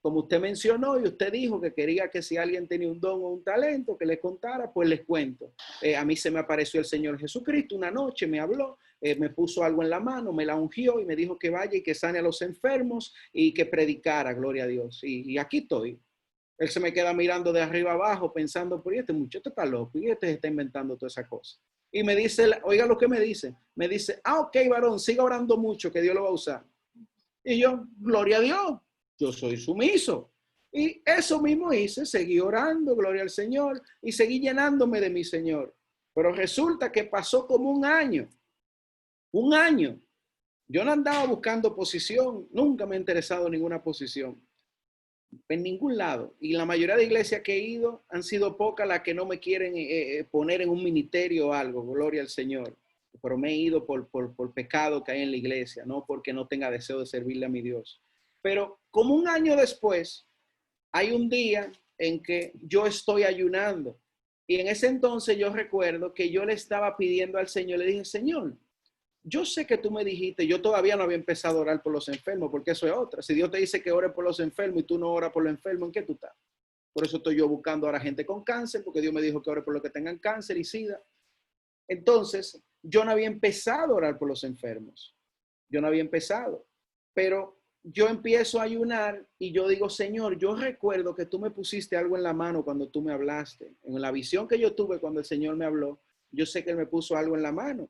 como usted mencionó y usted dijo que quería que si alguien tenía un don o un talento que le contara, pues les cuento. A mí se me apareció el Señor Jesucristo una noche, me habló, me puso algo en la mano, me la ungió y me dijo que vaya y que sane a los enfermos y que predicara, gloria a Dios. Y aquí estoy. Él se me queda mirando de arriba abajo pensando, pues este muchacho está loco y este se está inventando toda esa cosa. Y me dice, oiga lo que me dice, ok, varón, siga orando mucho que Dios lo va a usar. Y yo, gloria a Dios, yo soy sumiso. Y eso mismo hice, seguí orando, gloria al Señor, y seguí llenándome de mi Señor. Pero resulta que pasó como un año. Un año. Yo no andaba buscando posición, nunca me ha interesado ninguna posición, en ningún lado. Y la mayoría de iglesias que he ido han sido pocas las que no me quieren poner en un ministerio o algo, gloria al Señor. Pero me he ido por pecado que hay en la iglesia, no porque no tenga deseo de servirle a mi Dios. Pero como un año después, hay un día en que yo estoy ayunando. Y en ese entonces yo recuerdo que yo le estaba pidiendo al Señor, le dije, Señor, yo sé que tú me dijiste, yo todavía no había empezado a orar por los enfermos, porque eso es otra. Si Dios te dice que ore por los enfermos y tú no oras por los enfermos, ¿en qué tú estás? Por eso estoy yo buscando ahora gente con cáncer, porque Dios me dijo que ore por los que tengan cáncer y sida. Entonces, yo no había empezado a orar por los enfermos. Yo no había empezado. Pero yo empiezo a ayunar y yo digo, Señor, yo recuerdo que tú me pusiste algo en la mano cuando tú me hablaste. En la visión que yo tuve cuando el Señor me habló, yo sé que Él me puso algo en la mano.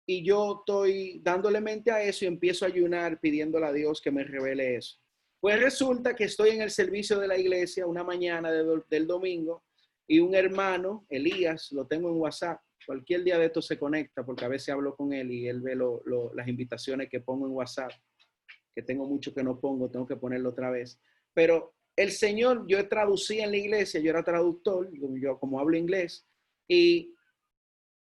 Y yo estoy dándole mente a eso y empiezo a ayunar pidiéndole a Dios que me revele eso. Pues resulta que estoy en el servicio de la iglesia una mañana del domingo y un hermano, Elías, lo tengo en WhatsApp. Cualquier día de esto se conecta porque a veces hablo con él y él ve las invitaciones que pongo en WhatsApp, que tengo mucho que no pongo, tengo que ponerlo otra vez. Pero el Señor, yo traducía en la iglesia, yo era traductor, yo como hablo inglés, y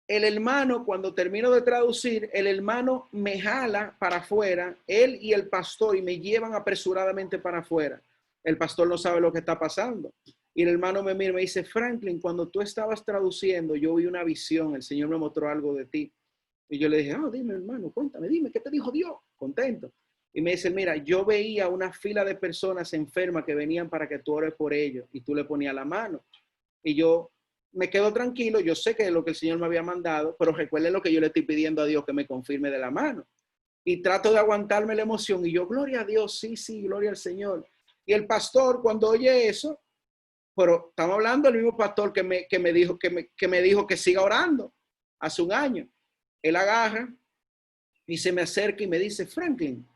el hermano, cuando termino de traducir, el hermano me jala para afuera, él y el pastor, y me llevan apresuradamente para afuera. El pastor no sabe lo que está pasando. Y el hermano me mira y me dice, Franklin, cuando tú estabas traduciendo, yo vi una visión, el Señor me mostró algo de ti. Y yo le dije, dime hermano, cuéntame, dime, ¿qué te dijo Dios? Contento. Y me dice, mira, yo veía una fila de personas enfermas que venían para que tú ores por ellos y tú le ponías la mano. Y yo me quedo tranquilo, yo sé que es lo que el Señor me había mandado, pero recuerden lo que yo le estoy pidiendo a Dios que me confirme de la mano. Y trato de aguantarme la emoción y yo, gloria a Dios, sí, sí, gloria al Señor. Y el pastor cuando oye eso, pero estamos hablando del mismo pastor que me dijo que siga orando hace un año. Él agarra y se me acerca y me dice, Franklin,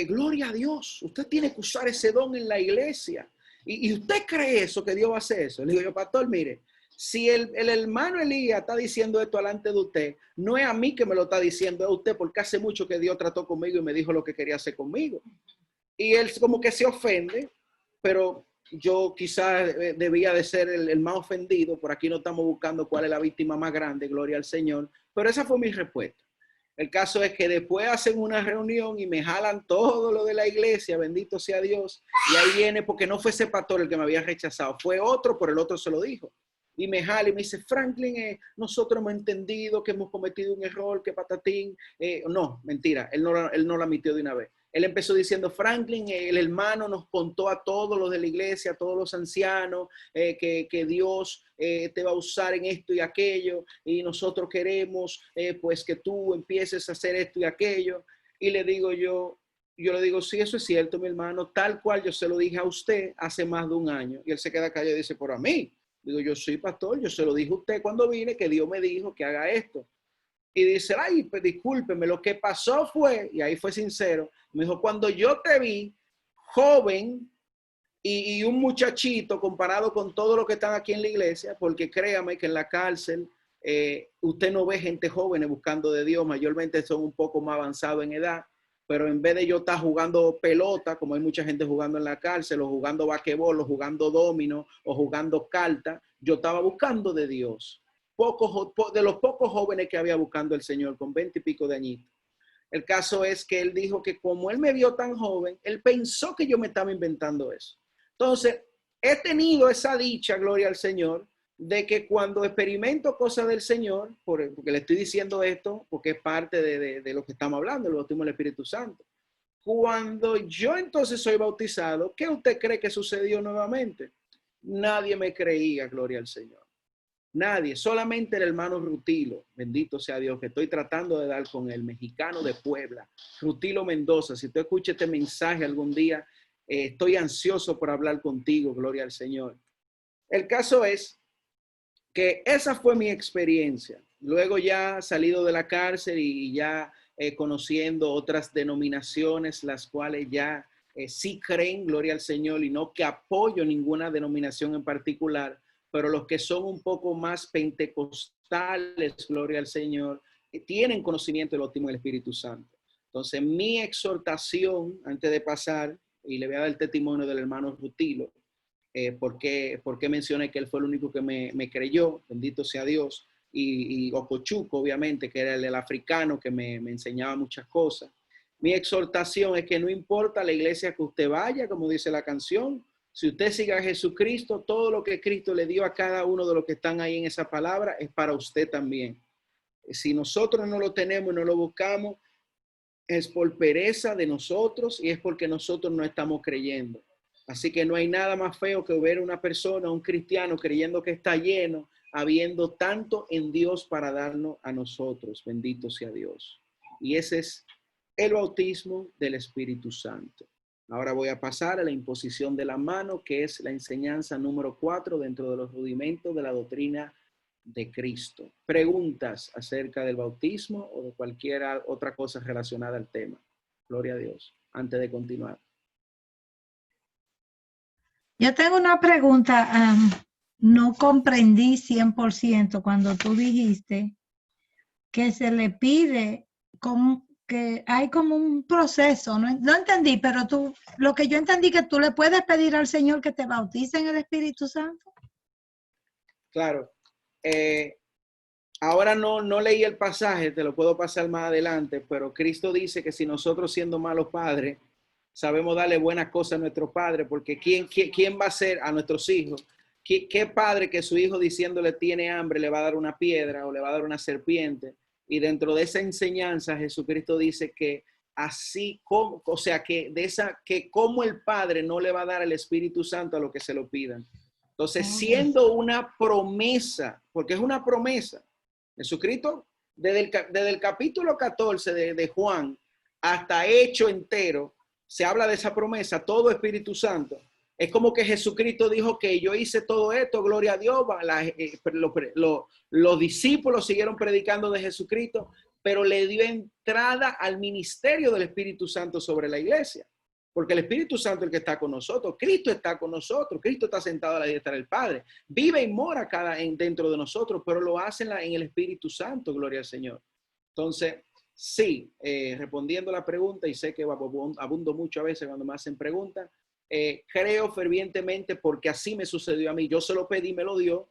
gloria a Dios, usted tiene que usar ese don en la iglesia. ¿Y usted cree eso, que Dios va a hacer eso? Le digo yo, pastor, mire, si el hermano Elías está diciendo esto delante de usted, no es a mí que me lo está diciendo, es a usted, porque hace mucho que Dios trató conmigo y me dijo lo que quería hacer conmigo. Y él como que se ofende, pero yo quizás debía de ser el más ofendido. Por aquí no estamos buscando cuál es la víctima más grande, gloria al Señor. Pero esa fue mi respuesta. El caso es que después hacen una reunión y me jalan todo lo de la iglesia, bendito sea Dios. Y ahí viene, porque no fue ese pastor el que me había rechazado, fue otro, pero el otro se lo dijo. Y me jala y me dice, Franklin, nosotros hemos entendido que hemos cometido un error, que patatín. No, mentira, él no lo admitió de una vez. Él empezó diciendo, Franklin, el hermano nos contó a todos los de la iglesia, a todos los ancianos, que Dios te va a usar en esto y aquello, y nosotros queremos pues que tú empieces a hacer esto y aquello. Y le digo yo le digo, sí, eso es cierto, mi hermano, tal cual yo se lo dije a usted hace más de un año. Y él se queda callado y dice, por a mí. Digo, yo soy pastor, yo se lo dije a usted cuando vine, que Dios me dijo que haga esto. Y dice, ay, pues discúlpeme, lo que pasó fue, y ahí fue sincero, me dijo, cuando yo te vi joven y un muchachito comparado con todo lo que están aquí en la iglesia, porque créame que en la cárcel usted no ve gente joven buscando de Dios, mayormente son un poco más avanzados en edad, pero en vez de yo estar jugando pelota, como hay mucha gente jugando en la cárcel, o jugando basquetbol, o jugando domino, o jugando carta, yo estaba buscando de Dios. De los pocos jóvenes que había buscando el Señor, con 20 y pico de añitos. El caso es que él dijo que como él me vio tan joven, él pensó que yo me estaba inventando eso. Entonces, he tenido esa dicha, gloria al Señor, de que cuando experimento cosas del Señor, porque le estoy diciendo esto, porque es parte de lo que estamos hablando, el bautismo del Espíritu Santo. Cuando yo entonces soy bautizado, ¿qué usted cree que sucedió nuevamente? Nadie me creía, gloria al Señor. Nadie, solamente el hermano Rutilo, bendito sea Dios, que estoy tratando de dar con el mexicano de Puebla, Rutilo Mendoza. Si tú escuchas este mensaje algún día, estoy ansioso por hablar contigo, gloria al Señor. El caso es que esa fue mi experiencia. Luego ya salido de la cárcel y ya conociendo otras denominaciones, las cuales ya sí creen, gloria al Señor, y no que apoyo ninguna denominación en particular, pero los que son un poco más pentecostales, gloria al Señor, tienen conocimiento del bautismo del Espíritu Santo. Entonces, mi exhortación, antes de pasar, y le voy a dar el testimonio del hermano Rutilo, por qué mencioné que él fue el único que me creyó, bendito sea Dios, y Ocochuco, obviamente, que era el africano que me enseñaba muchas cosas. Mi exhortación es que no importa la iglesia que usted vaya, como dice la canción, si usted sigue a Jesucristo, todo lo que Cristo le dio a cada uno de los que están ahí en esa palabra es para usted también. Si nosotros no lo tenemos y no lo buscamos, es por pereza de nosotros y es porque nosotros no estamos creyendo. Así que no hay nada más feo que ver a una persona, un cristiano, creyendo que está lleno, habiendo tanto en Dios para darnos a nosotros. Bendito sea Dios. Y ese es el bautismo del Espíritu Santo. Ahora voy a pasar a la imposición de la mano, que es la enseñanza número 4 dentro de los rudimentos de la doctrina de Cristo. Preguntas acerca del bautismo o de cualquier otra cosa relacionada al tema. Gloria a Dios. Antes de continuar. Yo tengo una pregunta. No comprendí 100% cuando tú dijiste que se le pide que hay como un proceso. No entendí, pero lo que yo entendí que tú le puedes pedir al Señor que te bautice en el Espíritu Santo. Claro. Ahora no leí el pasaje, te lo puedo pasar más adelante, pero Cristo dice que si nosotros siendo malos padres, sabemos darle buenas cosas a nuestros padres, porque ¿quién va a ser a nuestros hijos? ¿Qué padre que su hijo diciéndole tiene hambre le va a dar una piedra o le va a dar una serpiente? Y dentro de esa enseñanza Jesucristo dice que así como, o sea, que como el Padre no le va a dar el Espíritu Santo a los que se lo pidan. Entonces, siendo una promesa, porque es una promesa, Jesucristo, desde el capítulo 14 de Juan hasta Hecho entero, se habla de esa promesa, todo Espíritu Santo. Es como que Jesucristo dijo que yo hice todo esto, gloria a Dios. Los discípulos siguieron predicando de Jesucristo, pero le dio entrada al ministerio del Espíritu Santo sobre la iglesia. Porque el Espíritu Santo es el que está con nosotros. Cristo está con nosotros. Cristo está sentado a la diestra del Padre. Vive y mora dentro de nosotros, pero lo hace en el Espíritu Santo, gloria al Señor. Entonces, sí, respondiendo a la pregunta, y sé que abundo mucho a veces cuando me hacen preguntas, creo fervientemente porque así me sucedió a mí. Yo se lo pedí, me lo dio.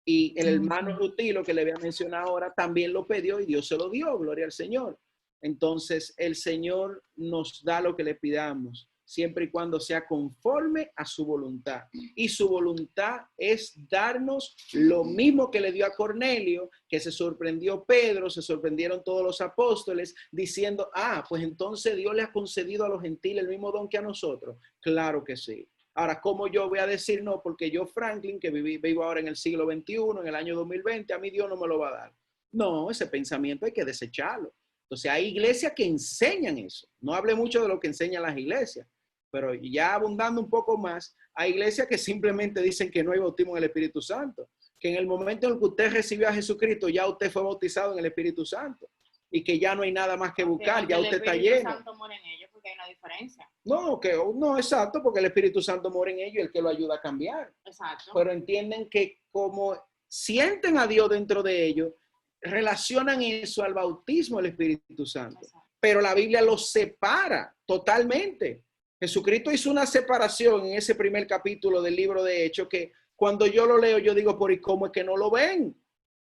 Y el hermano Rutilo, que le voy a mencionar ahora, también lo pidió y Dios se lo dio, gloria al Señor. Entonces, el Señor nos da lo que le pidamos, siempre y cuando sea conforme a su voluntad. Y su voluntad es darnos lo mismo que le dio a Cornelio, que se sorprendió Pedro, se sorprendieron todos los apóstoles, diciendo, pues entonces Dios le ha concedido a los gentiles el mismo don que a nosotros. Claro que sí. Ahora, ¿cómo yo voy a decir no? Porque yo, Franklin, que vivo ahora en el siglo XXI, en el año 2020, a mí Dios no me lo va a dar. No, ese pensamiento hay que desecharlo. Entonces hay iglesias que enseñan eso. No hablé mucho de lo que enseñan las iglesias, pero ya abundando un poco más, hay iglesias que simplemente dicen que no hay bautismo en el Espíritu Santo, que en el momento en el que usted recibió a Jesucristo, ya usted fue bautizado en el Espíritu Santo y que ya no hay nada más que buscar, ya usted está lleno. El Espíritu Santo muere en ellos porque hay una diferencia. No, exacto, porque el Espíritu Santo muere en ellos y el que lo ayuda a cambiar. Exacto. Pero entienden que como sienten a Dios dentro de ellos, relacionan eso al bautismo del Espíritu Santo. Pero la Biblia los separa totalmente. Jesucristo hizo una separación en ese primer capítulo del libro de Hechos que cuando yo lo leo, yo digo, ¿por cómo es que no lo ven?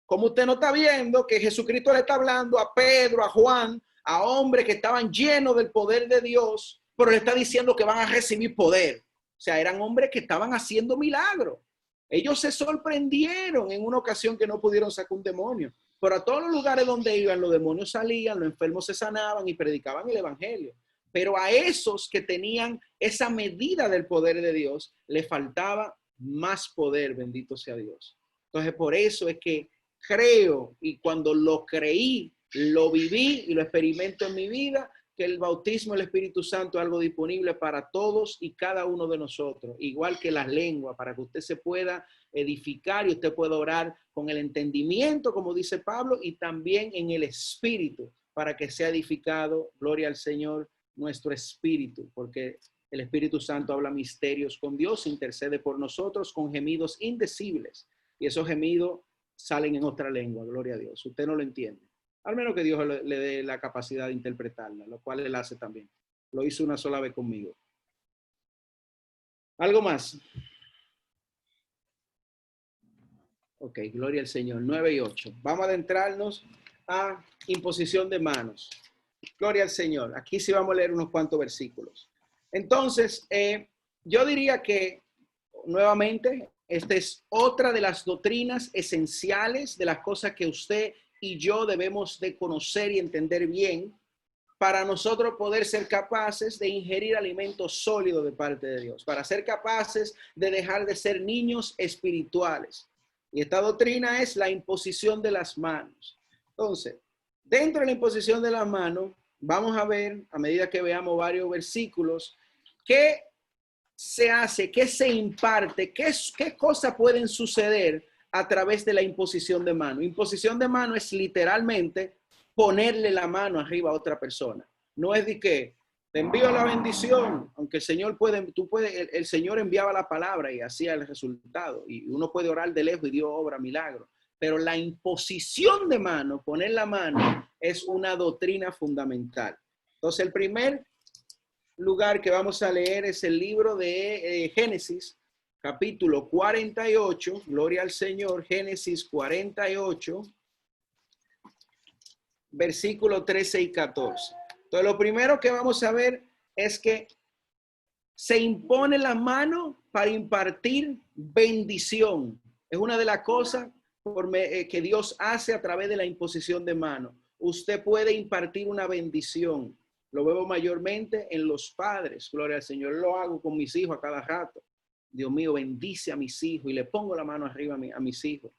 ¿Cómo usted no está viendo que Jesucristo le está hablando a Pedro, a Juan, a hombres que estaban llenos del poder de Dios, pero le está diciendo que van a recibir poder. O sea, eran hombres que estaban haciendo milagros. Ellos se sorprendieron en una ocasión que no pudieron sacar un demonio, pero a todos los lugares donde iban, los demonios salían, los enfermos se sanaban y predicaban el evangelio. Pero a esos que tenían esa medida del poder de Dios, le faltaba más poder, bendito sea Dios. Entonces, por eso es que creo, y cuando lo creí, lo viví y lo experimento en mi vida, que el bautismo del Espíritu Santo es algo disponible para todos y cada uno de nosotros, igual que las lenguas, para que usted se pueda edificar y usted pueda orar con el entendimiento, como dice Pablo, y también en el Espíritu, para que sea edificado, gloria al Señor, nuestro espíritu, porque el Espíritu Santo habla misterios con Dios, intercede por nosotros con gemidos indecibles, y esos gemidos salen en otra lengua, gloria a Dios. Usted no lo entiende, al menos que Dios le dé la capacidad de interpretarla, lo cual Él hace también. Lo hizo una sola vez conmigo. ¿Algo más? Ok, gloria al Señor. 9 y 8. Vamos a adentrarnos a imposición de manos. Gloria al Señor. Aquí sí vamos a leer unos cuantos versículos. Entonces, yo diría que, nuevamente, esta es otra de las doctrinas esenciales de las cosas que usted y yo debemos de conocer y entender bien para nosotros poder ser capaces de ingerir alimentos sólidos de parte de Dios, para ser capaces de dejar de ser niños espirituales. Y esta doctrina es la imposición de las manos. Entonces, dentro de la imposición de las manos, vamos a ver, a medida que veamos varios versículos, qué se hace, qué se imparte, qué cosas pueden suceder a través de la imposición de mano. Imposición de mano es literalmente ponerle la mano arriba a otra persona. No es de que te envío la bendición, aunque el Señor el Señor enviaba la palabra y hacía el resultado. Y uno puede orar de lejos y Dios obra milagros. Pero la imposición de mano, poner la mano, es una doctrina fundamental. Entonces, el primer lugar que vamos a leer es el libro de Génesis, capítulo 48, gloria al Señor, Génesis 48, versículo 13 y 14. Entonces, lo primero que vamos a ver es que se impone la mano para impartir bendición. Es una de las cosas que Dios hace a través de la imposición de mano. Usted puede impartir una bendición. Lo veo mayormente en los padres. Gloria al Señor. Lo hago con mis hijos a cada rato. Dios mío, bendice a mis hijos y le pongo la mano arriba a mis hijos.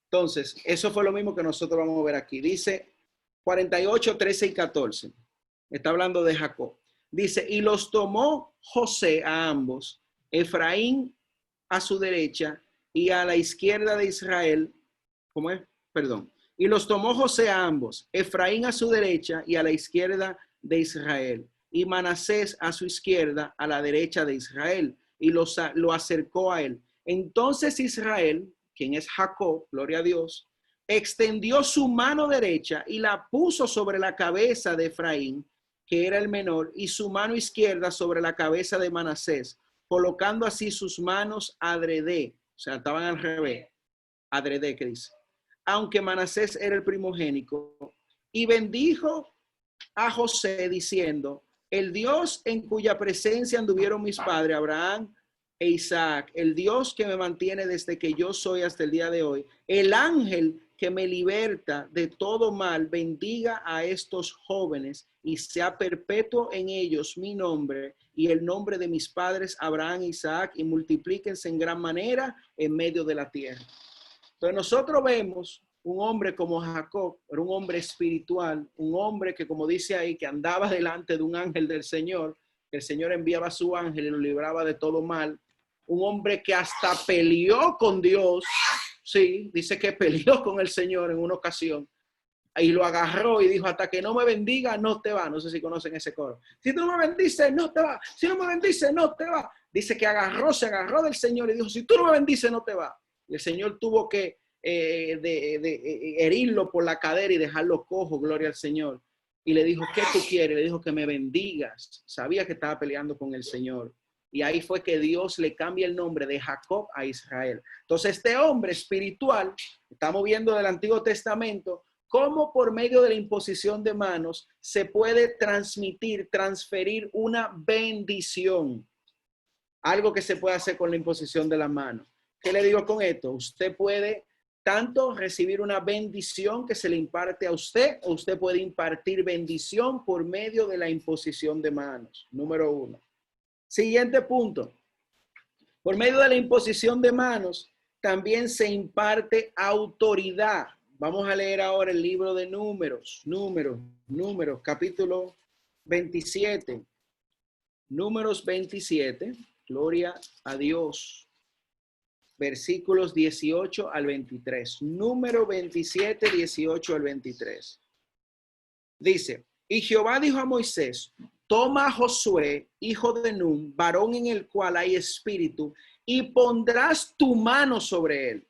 Entonces, eso fue lo mismo que nosotros vamos a ver aquí. Dice 48, 13 y 14. Está hablando de Jacob. Dice, y los tomó José a ambos, Efraín a su derecha y a la izquierda de Israel. ¿Cómo es? Perdón. Y los tomó José a ambos, Efraín a su derecha y a la izquierda de Israel, y Manasés a su izquierda, a la derecha de Israel, y lo acercó a él. Entonces Israel, quien es Jacob, gloria a Dios, extendió su mano derecha y la puso sobre la cabeza de Efraín, que era el menor, y su mano izquierda sobre la cabeza de Manasés, colocando así sus manos adrede, o sea, estaban al revés, adrede, que dice, aunque Manasés era el primogénito, y bendijo a José diciendo, el Dios en cuya presencia anduvieron mis padres, Abraham e Isaac, el Dios que me mantiene desde que yo soy hasta el día de hoy, el ángel que me liberta de todo mal, bendiga a estos jóvenes y sea perpetuo en ellos mi nombre y el nombre de mis padres Abraham e Isaac, y multiplíquense en gran manera en medio de la tierra. Entonces nosotros vemos un hombre como Jacob, era un hombre espiritual, un hombre que, como dice ahí, que andaba delante de un ángel del Señor, que el Señor enviaba a su ángel y lo libraba de todo mal, un hombre que hasta peleó con Dios, sí, dice que peleó con el Señor en una ocasión, y lo agarró y dijo, hasta que no me bendiga, no te va. No sé si conocen ese coro. Si tú no me bendices, no te va. Si no me bendices, no te va. Dice que se agarró del Señor y dijo, si tú no me bendices, no te va. Y el Señor tuvo que herirlo por la cadera y dejarlo cojo, gloria al Señor. Y le dijo, ¿qué tú quieres? Le dijo que me bendigas. Sabía que estaba peleando con el Señor. Y ahí fue que Dios le cambia el nombre de Jacob a Israel. Entonces este hombre espiritual, estamos viendo del Antiguo Testamento, cómo por medio de la imposición de manos se puede transferir una bendición. Algo que se puede hacer con la imposición de la mano. ¿Qué le digo con esto? Usted puede tanto recibir una bendición que se le imparte a usted, o usted puede impartir bendición por medio de la imposición de manos. Número 1. Siguiente punto. Por medio de la imposición de manos, también se imparte autoridad. Vamos a leer ahora el libro de Números, capítulo 27. Números 27, gloria a Dios. Versículos 18 al 23. Número 27, 18 al 23. Dice, y Jehová dijo a Moisés, toma a Josué, hijo de Nun, varón en el cual hay espíritu, y pondrás tu mano sobre él.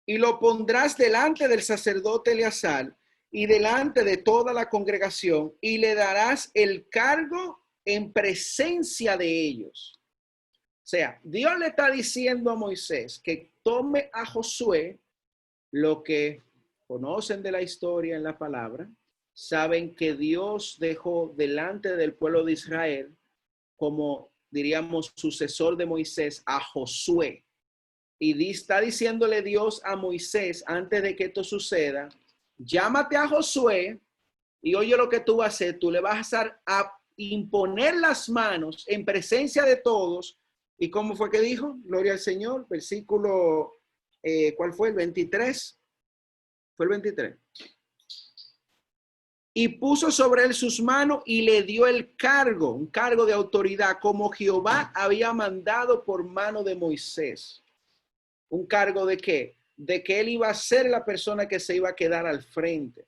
Y lo pondrás delante del sacerdote Eleazar y delante de toda la congregación, y le darás el cargo en presencia de ellos. O sea, Dios le está diciendo a Moisés que tome a Josué. Lo que conocen de la historia en la palabra, saben que Dios dejó delante del pueblo de Israel, como diríamos sucesor de Moisés, a Josué. Y está diciéndole Dios a Moisés, antes de que esto suceda, llámate a Josué y oye lo que tú vas a hacer. Tú le vas a imponer las manos en presencia de todos. ¿Y cómo fue que dijo? Gloria al Señor. Versículo, ¿cuál fue? El 23. Fue el 23. Y puso sobre él sus manos y le dio el cargo, un cargo de autoridad, como Jehová había mandado por mano de Moisés. ¿Un cargo de qué? De que él iba a ser la persona que se iba a quedar al frente.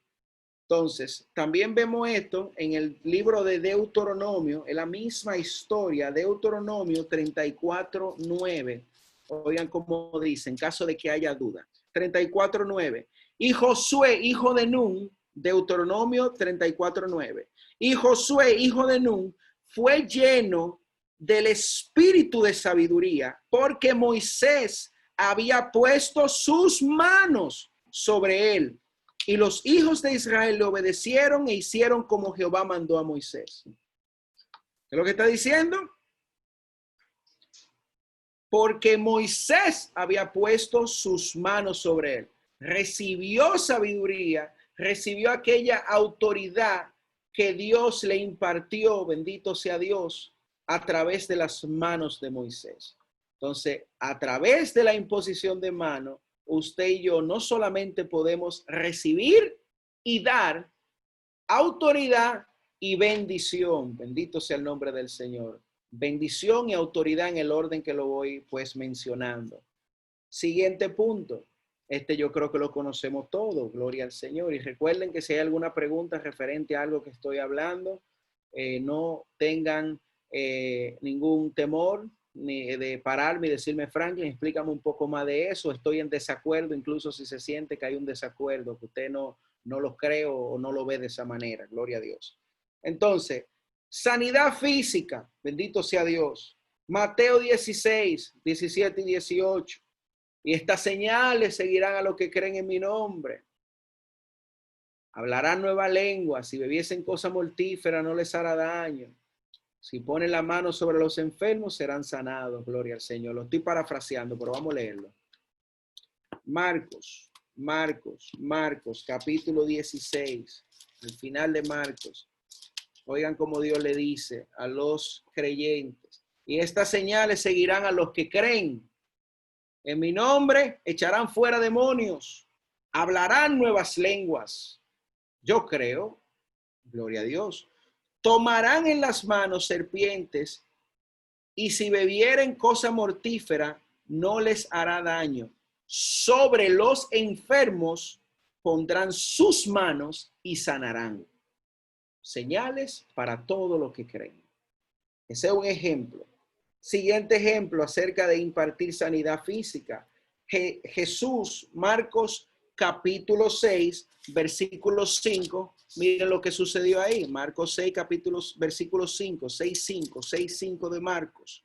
Entonces, también vemos esto en el libro de Deuteronomio, en la misma historia, Deuteronomio 34:9. Oigan cómo dice, en caso de que haya duda. 34:9. Y Josué, hijo de Nun, Deuteronomio 34:9. Y Josué, hijo de Nun, fue lleno del espíritu de sabiduría, porque Moisés había puesto sus manos sobre él. Y los hijos de Israel le obedecieron e hicieron como Jehová mandó a Moisés. ¿Qué es lo que está diciendo? Porque Moisés había puesto sus manos sobre él. Recibió sabiduría, recibió aquella autoridad que Dios le impartió, bendito sea Dios, a través de las manos de Moisés. Entonces, a través de la imposición de mano, usted y yo no solamente podemos recibir y dar autoridad y bendición. Bendito sea el nombre del Señor. Bendición y autoridad en el orden que lo voy pues mencionando. Siguiente punto. Este yo creo que lo conocemos todos. Gloria al Señor. Y recuerden que si hay alguna pregunta referente a algo que estoy hablando, no tengan ningún temor ni de pararme y decirme, Franklin, explícame un poco más de eso. Estoy en desacuerdo, incluso si se siente que hay un desacuerdo, que usted no lo cree o no lo ve de esa manera. Gloria a Dios. Entonces, sanidad física, bendito sea Dios. Mateo 16, 17 y 18. Y estas señales seguirán a los que creen en mi nombre. Hablarán nueva lengua. Si bebiesen cosa mortífera, no les hará daño. Si ponen la mano sobre los enfermos, serán sanados. Gloria al Señor. Lo estoy parafraseando, pero vamos a leerlo. Marcos, capítulo 16. Al final de Marcos. Oigan cómo Dios le dice a los creyentes. Y estas señales seguirán a los que creen. En mi nombre echarán fuera demonios. Hablarán nuevas lenguas. Yo creo. Gloria a Dios. Tomarán en las manos serpientes, y si bebieren cosa mortífera, no les hará daño. Sobre los enfermos pondrán sus manos y sanarán. Señales para todo lo que creen. Ese es un ejemplo. Siguiente ejemplo acerca de impartir sanidad física. Jesús, Marcos capítulo 6, versículo 5. Miren lo que sucedió ahí. Marcos 6, versículo 5, 6:5 de Marcos.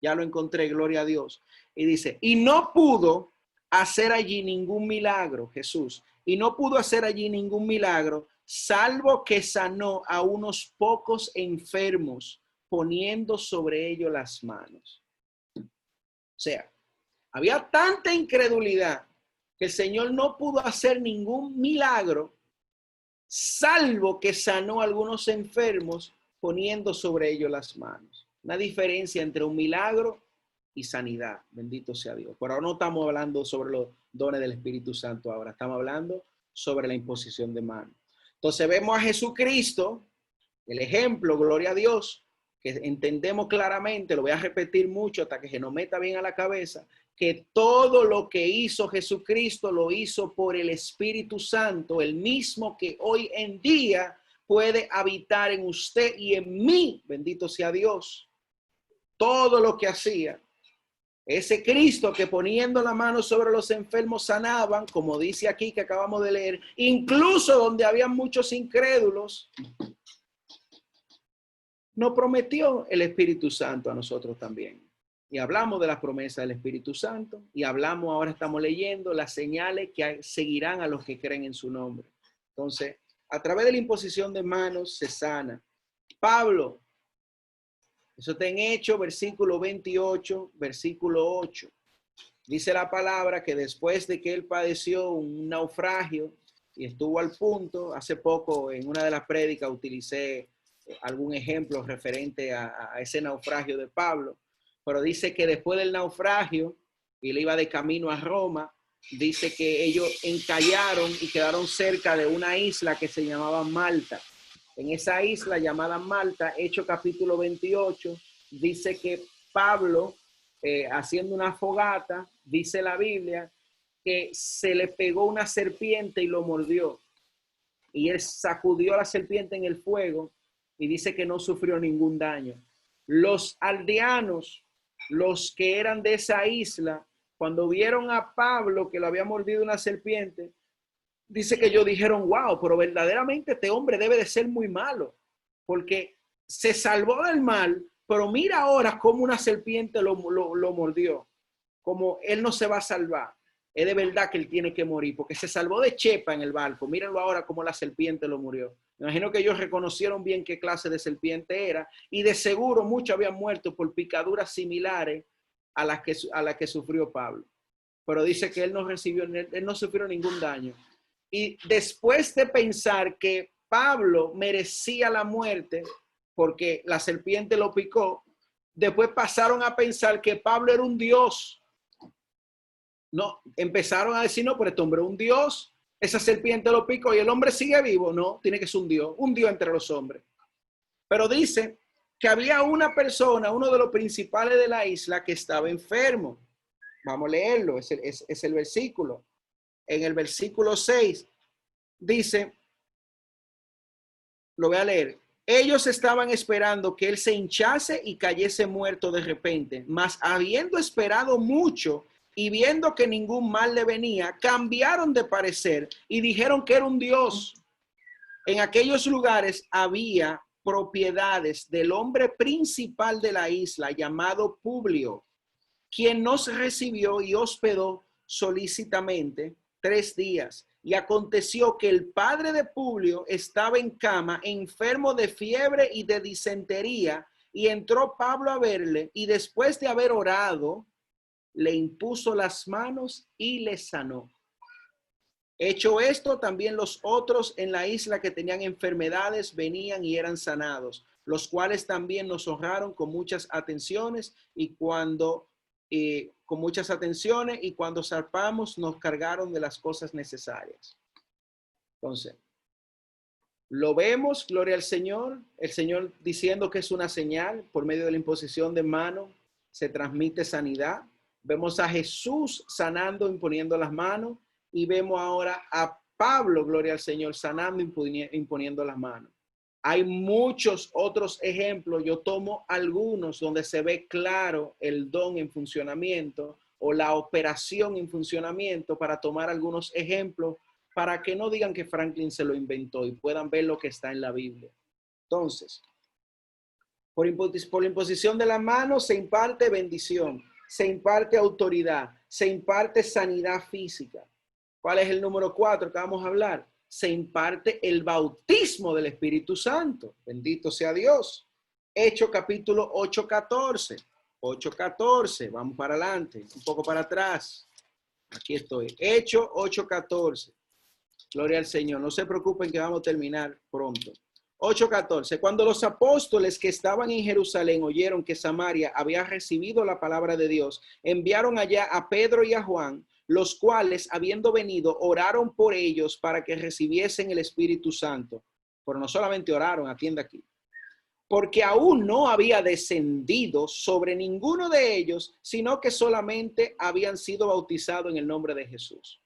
Ya lo encontré, gloria a Dios. Y dice, y no pudo hacer allí ningún milagro, Jesús, y no pudo hacer allí ningún milagro, salvo que sanó a unos pocos enfermos, poniendo sobre ellos las manos. O sea, había tanta incredulidad que el Señor no pudo hacer ningún milagro, salvo que sanó a algunos enfermos, poniendo sobre ellos las manos. Una diferencia entre un milagro y sanidad. Bendito sea Dios. Pero ahora no estamos hablando sobre los dones del Espíritu Santo ahora. Estamos hablando sobre la imposición de manos. Entonces vemos a Jesucristo, el ejemplo, gloria a Dios, que entendemos claramente, lo voy a repetir mucho hasta que se nos meta bien a la cabeza, que todo lo que hizo Jesucristo lo hizo por el Espíritu Santo, el mismo que hoy en día puede habitar en usted y en mí. Bendito sea Dios. Todo lo que hacía ese Cristo que poniendo la mano sobre los enfermos sanaban, como dice aquí que acabamos de leer, incluso donde había muchos incrédulos, nos prometió el Espíritu Santo a nosotros también. Y hablamos de las promesas del Espíritu Santo y hablamos, ahora estamos leyendo las señales que seguirán a los que creen en su nombre. Entonces, a través de la imposición de manos se sana. Pablo, eso está en Hechos, versículo 28, versículo 8. Dice la palabra que después de que él padeció un naufragio y estuvo al punto, hace poco en una de las prédicas utilicé algún ejemplo referente a ese naufragio de Pablo, pero dice que después del naufragio, y él iba de camino a Roma, dice que ellos encallaron y quedaron cerca de una isla que se llamaba Malta. En esa isla llamada Malta, Hechos capítulo 28, dice que Pablo, haciendo una fogata, dice la Biblia, que se le pegó una serpiente y lo mordió. Y él sacudió a la serpiente en el fuego y dice que no sufrió ningún daño. Los aldeanos, los que eran de esa isla, cuando vieron a Pablo que lo había mordido una serpiente, dice que ellos dijeron, wow, pero verdaderamente este hombre debe de ser muy malo, porque se salvó del mal, pero mira ahora cómo una serpiente lo mordió, como él no se va a salvar. Es de verdad que él tiene que morir, porque se salvó de chepa en el barco. Mírenlo ahora cómo la serpiente lo murió. Me imagino que ellos reconocieron bien qué clase de serpiente era, y de seguro muchos habían muerto por picaduras similares a las que sufrió Pablo. Pero dice que él no sufrió ningún daño. Y después de pensar que Pablo merecía la muerte porque la serpiente lo picó, después pasaron a pensar que Pablo era un dios. No, empezaron a decir, no, pero este hombre es un dios, esa serpiente lo picó y el hombre sigue vivo. No, tiene que ser un dios entre los hombres. Pero dice que había una persona, uno de los principales de la isla, que estaba enfermo. Vamos a leerlo, es el versículo. En el versículo 6 dice, lo voy a leer. Ellos estaban esperando que él se hinchase y cayese muerto de repente, mas habiendo esperado mucho y viendo que ningún mal le venía, cambiaron de parecer y dijeron que era un dios. En aquellos lugares había propiedades del hombre principal de la isla llamado Publio, quien nos recibió y hospedó solícitamente 3 días. Y aconteció que el padre de Publio estaba en cama, enfermo de fiebre y de disentería, y entró Pablo a verle, y después de haber orado, le impuso las manos y le sanó. Hecho esto, también los otros en la isla que tenían enfermedades venían y eran sanados, los cuales también nos honraron con muchas atenciones y cuando zarpamos nos cargaron de las cosas necesarias. Entonces, lo vemos, gloria al Señor, el Señor diciendo que es una señal por medio de la imposición de mano, se transmite sanidad. Vemos a Jesús sanando, imponiendo las manos, y vemos ahora a Pablo, gloria al Señor, sanando, imponiendo las manos. Hay muchos otros ejemplos, yo tomo algunos donde se ve claro el don en funcionamiento o la operación en funcionamiento, para tomar algunos ejemplos para que no digan que Franklin se lo inventó y puedan ver lo que está en la Biblia. Entonces, por la imposición de la mano se imparte bendición, se imparte autoridad, se imparte sanidad física. ¿Cuál es el número 4 que vamos a hablar? Se imparte el bautismo del Espíritu Santo. Bendito sea Dios. Hechos capítulo 8:14. 8:14. Vamos para adelante, un poco para atrás. Aquí estoy. Hechos 8:14. Gloria al Señor. No se preocupen que vamos a terminar pronto. 8:14. Cuando los apóstoles que estaban en Jerusalén oyeron que Samaria había recibido la palabra de Dios, enviaron allá a Pedro y a Juan, los cuales, habiendo venido, oraron por ellos para que recibiesen el Espíritu Santo. Pero no solamente oraron, atienda aquí, porque aún no había descendido sobre ninguno de ellos, sino que solamente habían sido bautizados en el nombre de Jesús.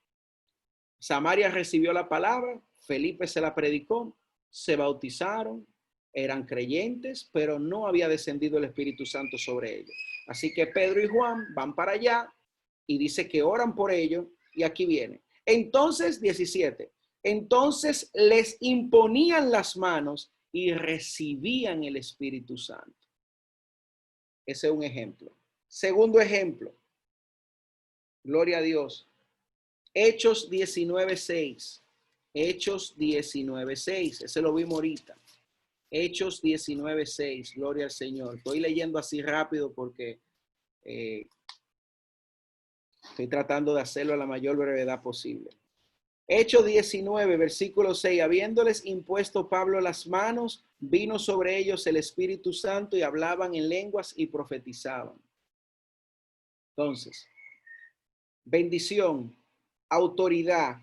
Samaria recibió la palabra, Felipe se la predicó, se bautizaron, eran creyentes, pero no había descendido el Espíritu Santo sobre ellos. Así que Pedro y Juan van para allá y dice que oran por ellos, y aquí viene. Entonces, 17, entonces les imponían las manos y recibían el Espíritu Santo. Ese es un ejemplo. Segundo ejemplo, gloria a Dios. Hechos 19:6. Hechos 19:6. Ese lo vimos ahorita. Hechos 19:6. Gloria al Señor. Estoy leyendo así rápido porque estoy tratando de hacerlo a la mayor brevedad posible. Hechos 19, versículo 6. Habiéndoles impuesto Pablo las manos, vino sobre ellos el Espíritu Santo y hablaban en lenguas y profetizaban. Entonces, bendición, autoridad,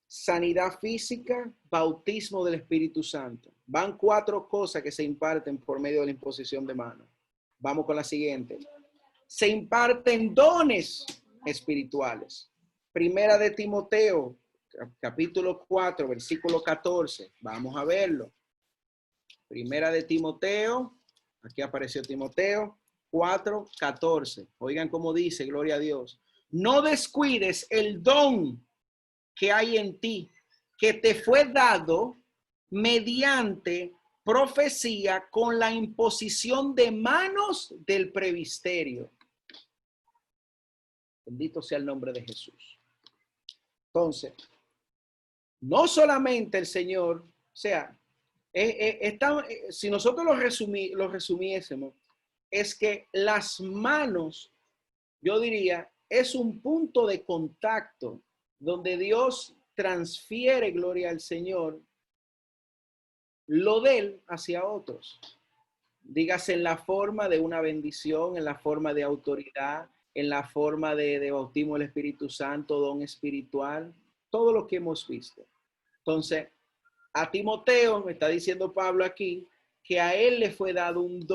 sanidad física, bautismo del Espíritu Santo. Van 4 cosas que se imparten por medio de la imposición de manos. Vamos con la siguiente. Se imparten dones espirituales. Primera de Timoteo, capítulo 4, versículo 14. Vamos a verlo. Primera de Timoteo, aquí apareció Timoteo, 4:14. Oigan cómo dice, gloria a Dios. No descuides el don que hay en ti, que te fue dado mediante profecía con la imposición de manos del presbiterio. Bendito sea el nombre de Jesús. Entonces, no solamente el Señor, o sea, si nosotros lo resumiésemos, es que las manos, yo diría, es un punto de contacto donde Dios transfiere, gloria al Señor, lo de él hacia otros. Dígase en la forma de una bendición, en la forma de autoridad, en la forma de bautismo del Espíritu Santo, don espiritual, todo lo que hemos visto. Entonces, a Timoteo, me está diciendo Pablo aquí, que a él le fue dado un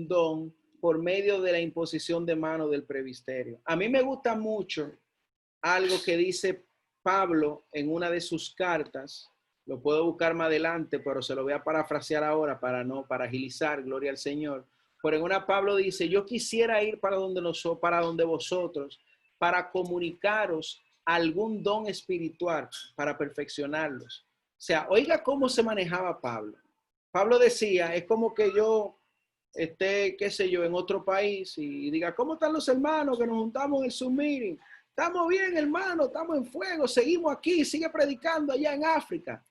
don por medio de la imposición de mano del presbiterio. A mí me gusta mucho algo que dice Pablo en una de sus cartas. Lo puedo buscar más adelante, pero se lo voy a parafrasear ahora para agilizar, gloria al Señor. Pero en una Pablo dice, yo quisiera ir para donde vosotros, para comunicaros algún don espiritual, para perfeccionarlos. O sea, oiga cómo se manejaba Pablo. Pablo decía, es como que yo esté, qué sé yo, en otro país y diga, ¿cómo están los hermanos que nos juntamos en el Zoom meeting? Estamos bien, hermano, estamos en fuego, seguimos aquí, sigue predicando allá en África,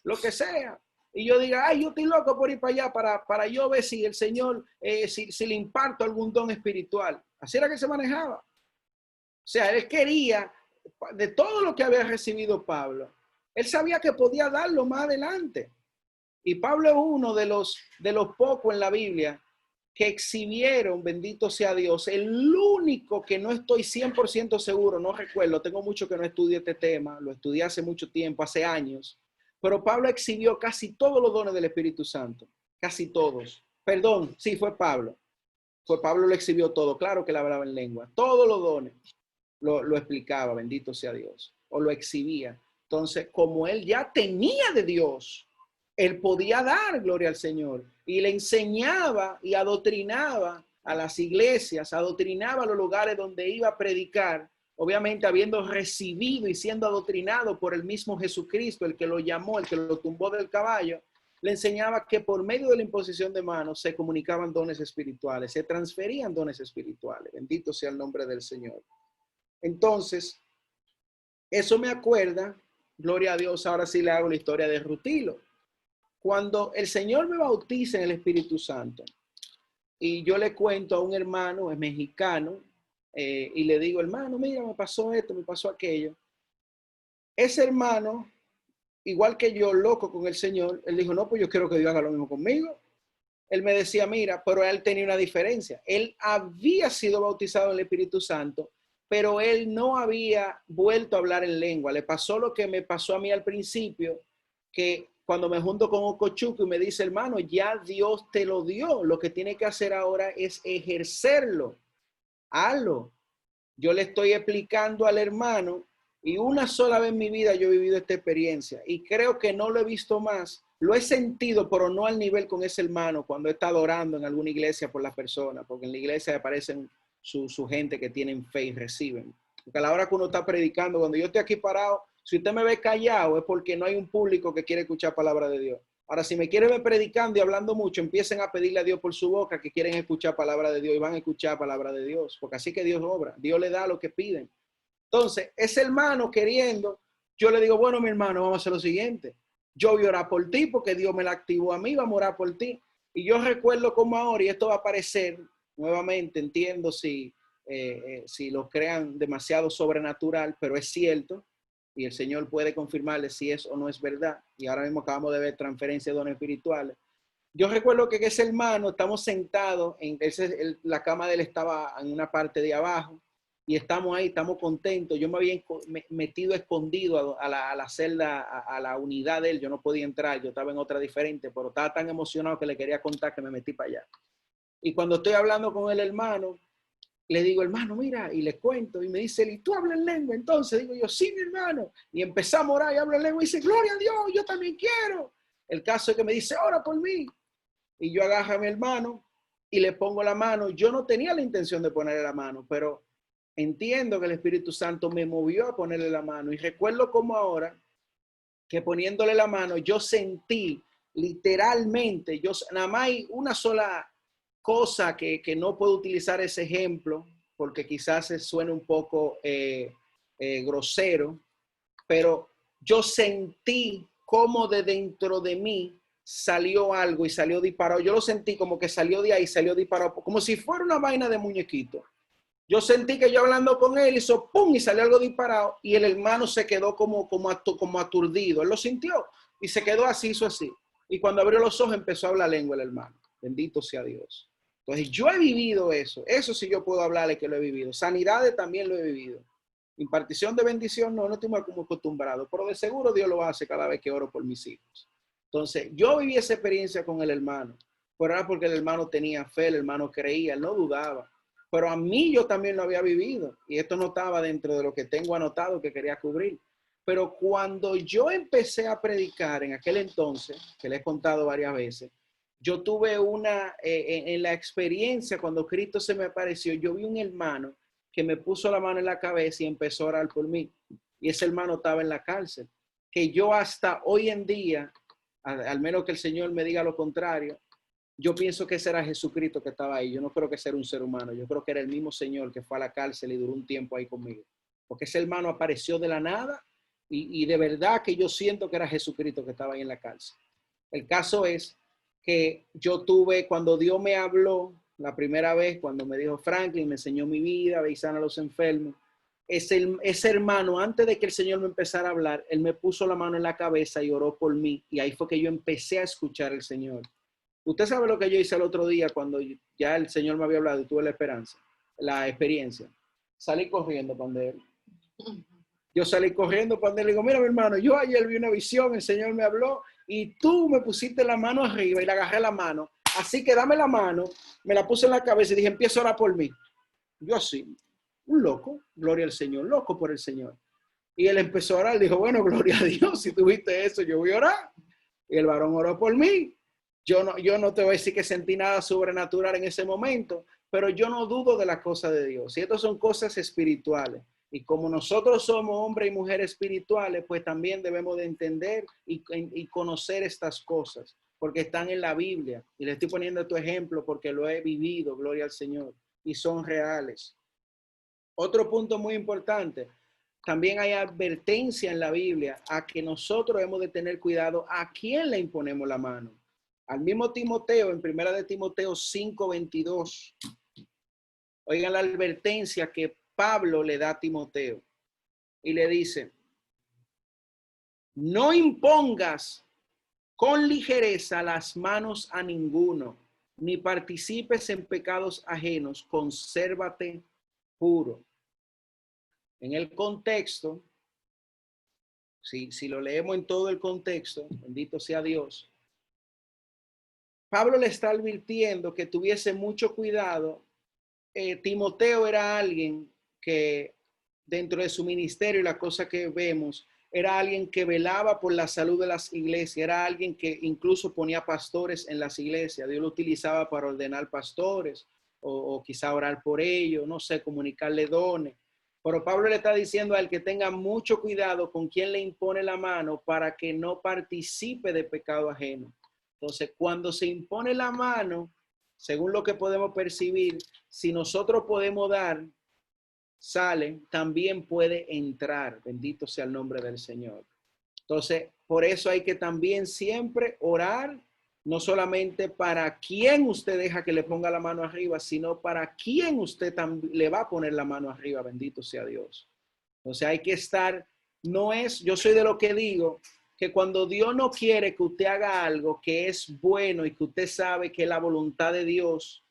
lo que sea. Y yo diga, ay, yo estoy loco por ir para allá para yo ver si el Señor, si le imparto algún don espiritual. Así era que se manejaba. O sea, él quería, de todo lo que había recibido Pablo, él sabía que podía darlo más adelante. Y Pablo es uno de los pocos en la Biblia que exhibieron, bendito sea Dios, el único que no estoy 100% seguro, no recuerdo, tengo mucho que no estudio este tema, lo estudié hace mucho tiempo, hace años, pero Pablo exhibió casi todos los dones del Espíritu Santo, casi todos. Perdón, sí, fue Pablo lo exhibió todo, claro que le hablaba en lengua, todos los dones lo explicaba, bendito sea Dios, o lo exhibía. Entonces, como él ya tenía de Dios, él podía dar gloria al Señor y le enseñaba y adoctrinaba a las iglesias, adoctrinaba a los lugares donde iba a predicar, obviamente habiendo recibido y siendo adoctrinado por el mismo Jesucristo, el que lo llamó, el que lo tumbó del caballo, le enseñaba que por medio de la imposición de manos se comunicaban dones espirituales, se transferían dones espirituales. Bendito sea el nombre del Señor. Entonces, Eso me acuerda, gloria a Dios, ahora sí le hago la historia de Rutilo. Cuando el Señor me bautiza en el Espíritu Santo y yo le cuento a un hermano, es mexicano, y le digo, hermano, mira, me pasó esto, me pasó aquello. Ese hermano, igual que yo, loco con el Señor, él dijo, no, pues yo quiero que Dios haga lo mismo conmigo. Él me decía, mira, pero él tenía una diferencia. Él había sido bautizado en el Espíritu Santo, pero él no había vuelto a hablar en lengua. Le pasó lo que me pasó a mí al principio, que cuando me junto con Ocochuco y me dice, hermano, ya Dios te lo dio. Lo que tiene que hacer ahora es ejercerlo. Hazlo. Yo le estoy explicando al hermano y una sola vez en mi vida yo he vivido esta experiencia y creo que no lo he visto más. Lo he sentido, pero no al nivel con ese hermano cuando he estado orando en alguna iglesia por las personas, porque en la iglesia aparecen su gente que tienen fe y reciben. Porque a la hora que uno está predicando, cuando yo estoy aquí parado, si usted me ve callado es porque no hay un público que quiere escuchar palabra de Dios. Ahora, si me quiere ver predicando y hablando mucho, empiecen a pedirle a Dios por su boca que quieren escuchar palabra de Dios y van a escuchar palabra de Dios, porque así que Dios obra, Dios le da lo que piden. Entonces, ese hermano queriendo, yo le digo, bueno, mi hermano, vamos a hacer lo siguiente. Yo voy a orar por ti porque Dios me la activó a mí, vamos a orar por ti. Y yo recuerdo como ahora, y esto va a aparecer nuevamente, entiendo si lo crean demasiado sobrenatural, pero es cierto, y el Señor puede confirmarle si es o no es verdad. Y ahora mismo acabamos de ver transferencia de dones espirituales. Yo recuerdo que ese hermano, estamos sentados, la cama de él estaba en una parte de abajo, y estamos ahí, estamos contentos. Yo me había metido escondido a la celda, a la unidad de él. Yo no podía entrar, yo estaba en otra diferente, pero estaba tan emocionado que le quería contar que me metí para allá. Y cuando estoy hablando con el hermano, le digo, hermano, mira, y le cuento, y me dice, ¿y tú hablas en lengua? Entonces digo yo, sí, mi hermano. Y empezamos a orar y hablo en lengua y dice, gloria a Dios, yo también quiero. El caso es que me dice, ora por mí. Y yo agarro a mi hermano y le pongo la mano. Yo no tenía la intención de ponerle la mano, pero entiendo que el Espíritu Santo me movió a ponerle la mano. Y recuerdo como ahora que poniéndole la mano, yo sentí literalmente, nada más hay una sola cosa que no puedo utilizar ese ejemplo, porque quizás suene un poco grosero, pero yo sentí como de dentro de mí salió algo y salió disparado. Yo lo sentí como que salió de ahí, salió disparado, como si fuera una vaina de muñequito. Yo sentí que yo hablando con él hizo pum y salió algo disparado y el hermano se quedó como aturdido. Él lo sintió y se quedó así, hizo así. Y cuando abrió los ojos empezó a hablar lengua el hermano. Bendito sea Dios. Entonces yo he vivido eso. Eso sí yo puedo hablarle que lo he vivido. Sanidades también lo he vivido. Impartición de bendición no estoy como acostumbrado, pero de seguro Dios lo hace cada vez que oro por mis hijos. Entonces yo viví esa experiencia con el hermano, pero era porque el hermano tenía fe, el hermano creía, él no dudaba. Pero a mí yo también lo había vivido y esto no estaba dentro de lo que tengo anotado que quería cubrir. Pero cuando yo empecé a predicar en aquel entonces, que le he contado varias veces, yo tuve en la experiencia cuando Cristo se me apareció, yo vi un hermano que me puso la mano en la cabeza y empezó a orar por mí. Y ese hermano estaba en la cárcel. Que yo hasta hoy en día, al menos que el Señor me diga lo contrario, yo pienso que ese era Jesucristo que estaba ahí. Yo no creo que sea un ser humano. Yo creo que era el mismo Señor que fue a la cárcel y duró un tiempo ahí conmigo. Porque ese hermano apareció de la nada y de verdad que yo siento que era Jesucristo que estaba ahí en la cárcel. El caso es que yo tuve, cuando Dios me habló la primera vez, cuando me dijo Franklin, me enseñó mi vida, ve y sana a los enfermos, ese hermano, antes de que el Señor me empezara a hablar, él me puso la mano en la cabeza y oró por mí. Y ahí fue que yo empecé a escuchar al Señor. Usted sabe lo que yo hice el otro día cuando ya el Señor me había hablado y tuve la esperanza, la experiencia. Salí corriendo para él. Yo salí corriendo para él y le digo, mira mi hermano, yo ayer vi una visión, el Señor me habló y tú me pusiste la mano arriba y le agarré la mano. Así que dame la mano, me la puse en la cabeza y dije, empieza a orar por mí. Yo así, un loco, gloria al Señor, loco por el Señor. Y él empezó a orar, dijo, bueno, gloria a Dios, si tuviste eso, yo voy a orar. Y el varón oró por mí. Yo no te voy a decir que sentí nada sobrenatural en ese momento, pero yo no dudo de las cosas de Dios. Y estas son cosas espirituales. Y como nosotros somos hombres y mujeres espirituales, pues también debemos de entender y conocer estas cosas, porque están en la Biblia. Y le estoy poniendo tu ejemplo porque lo he vivido, gloria al Señor, y son reales. Otro punto muy importante, también hay advertencia en la Biblia a que nosotros hemos de tener cuidado a quién le imponemos la mano. Al mismo Timoteo, en primera de Timoteo 5:22, oigan la advertencia que Pablo le da a Timoteo y le dice: no impongas con ligereza las manos a ninguno, ni participes en pecados ajenos, consérvate puro. En el contexto, si lo leemos en todo el contexto, bendito sea Dios, Pablo le está advirtiendo que tuviese mucho cuidado. Timoteo era alguien que dentro de su ministerio y la cosa que vemos, era alguien que velaba por la salud de las iglesias, era alguien que incluso ponía pastores en las iglesias. Dios lo utilizaba para ordenar pastores o quizá orar por ellos, no sé, comunicarle dones. Pero Pablo le está diciendo al que tenga mucho cuidado con quien le impone la mano para que no participe de pecado ajeno. Entonces, cuando se impone la mano, según lo que podemos percibir, si nosotros podemos dar, sale, también puede entrar. Bendito sea el nombre del Señor. Entonces, por eso hay que también siempre orar, no solamente para quién usted deja que le ponga la mano arriba, sino para quién usted le va a poner la mano arriba. Bendito sea Dios. Entonces hay que estar, no es, yo soy de lo que digo, que cuando Dios no quiere que usted haga algo que es bueno y que usted sabe que es la voluntad de Dios,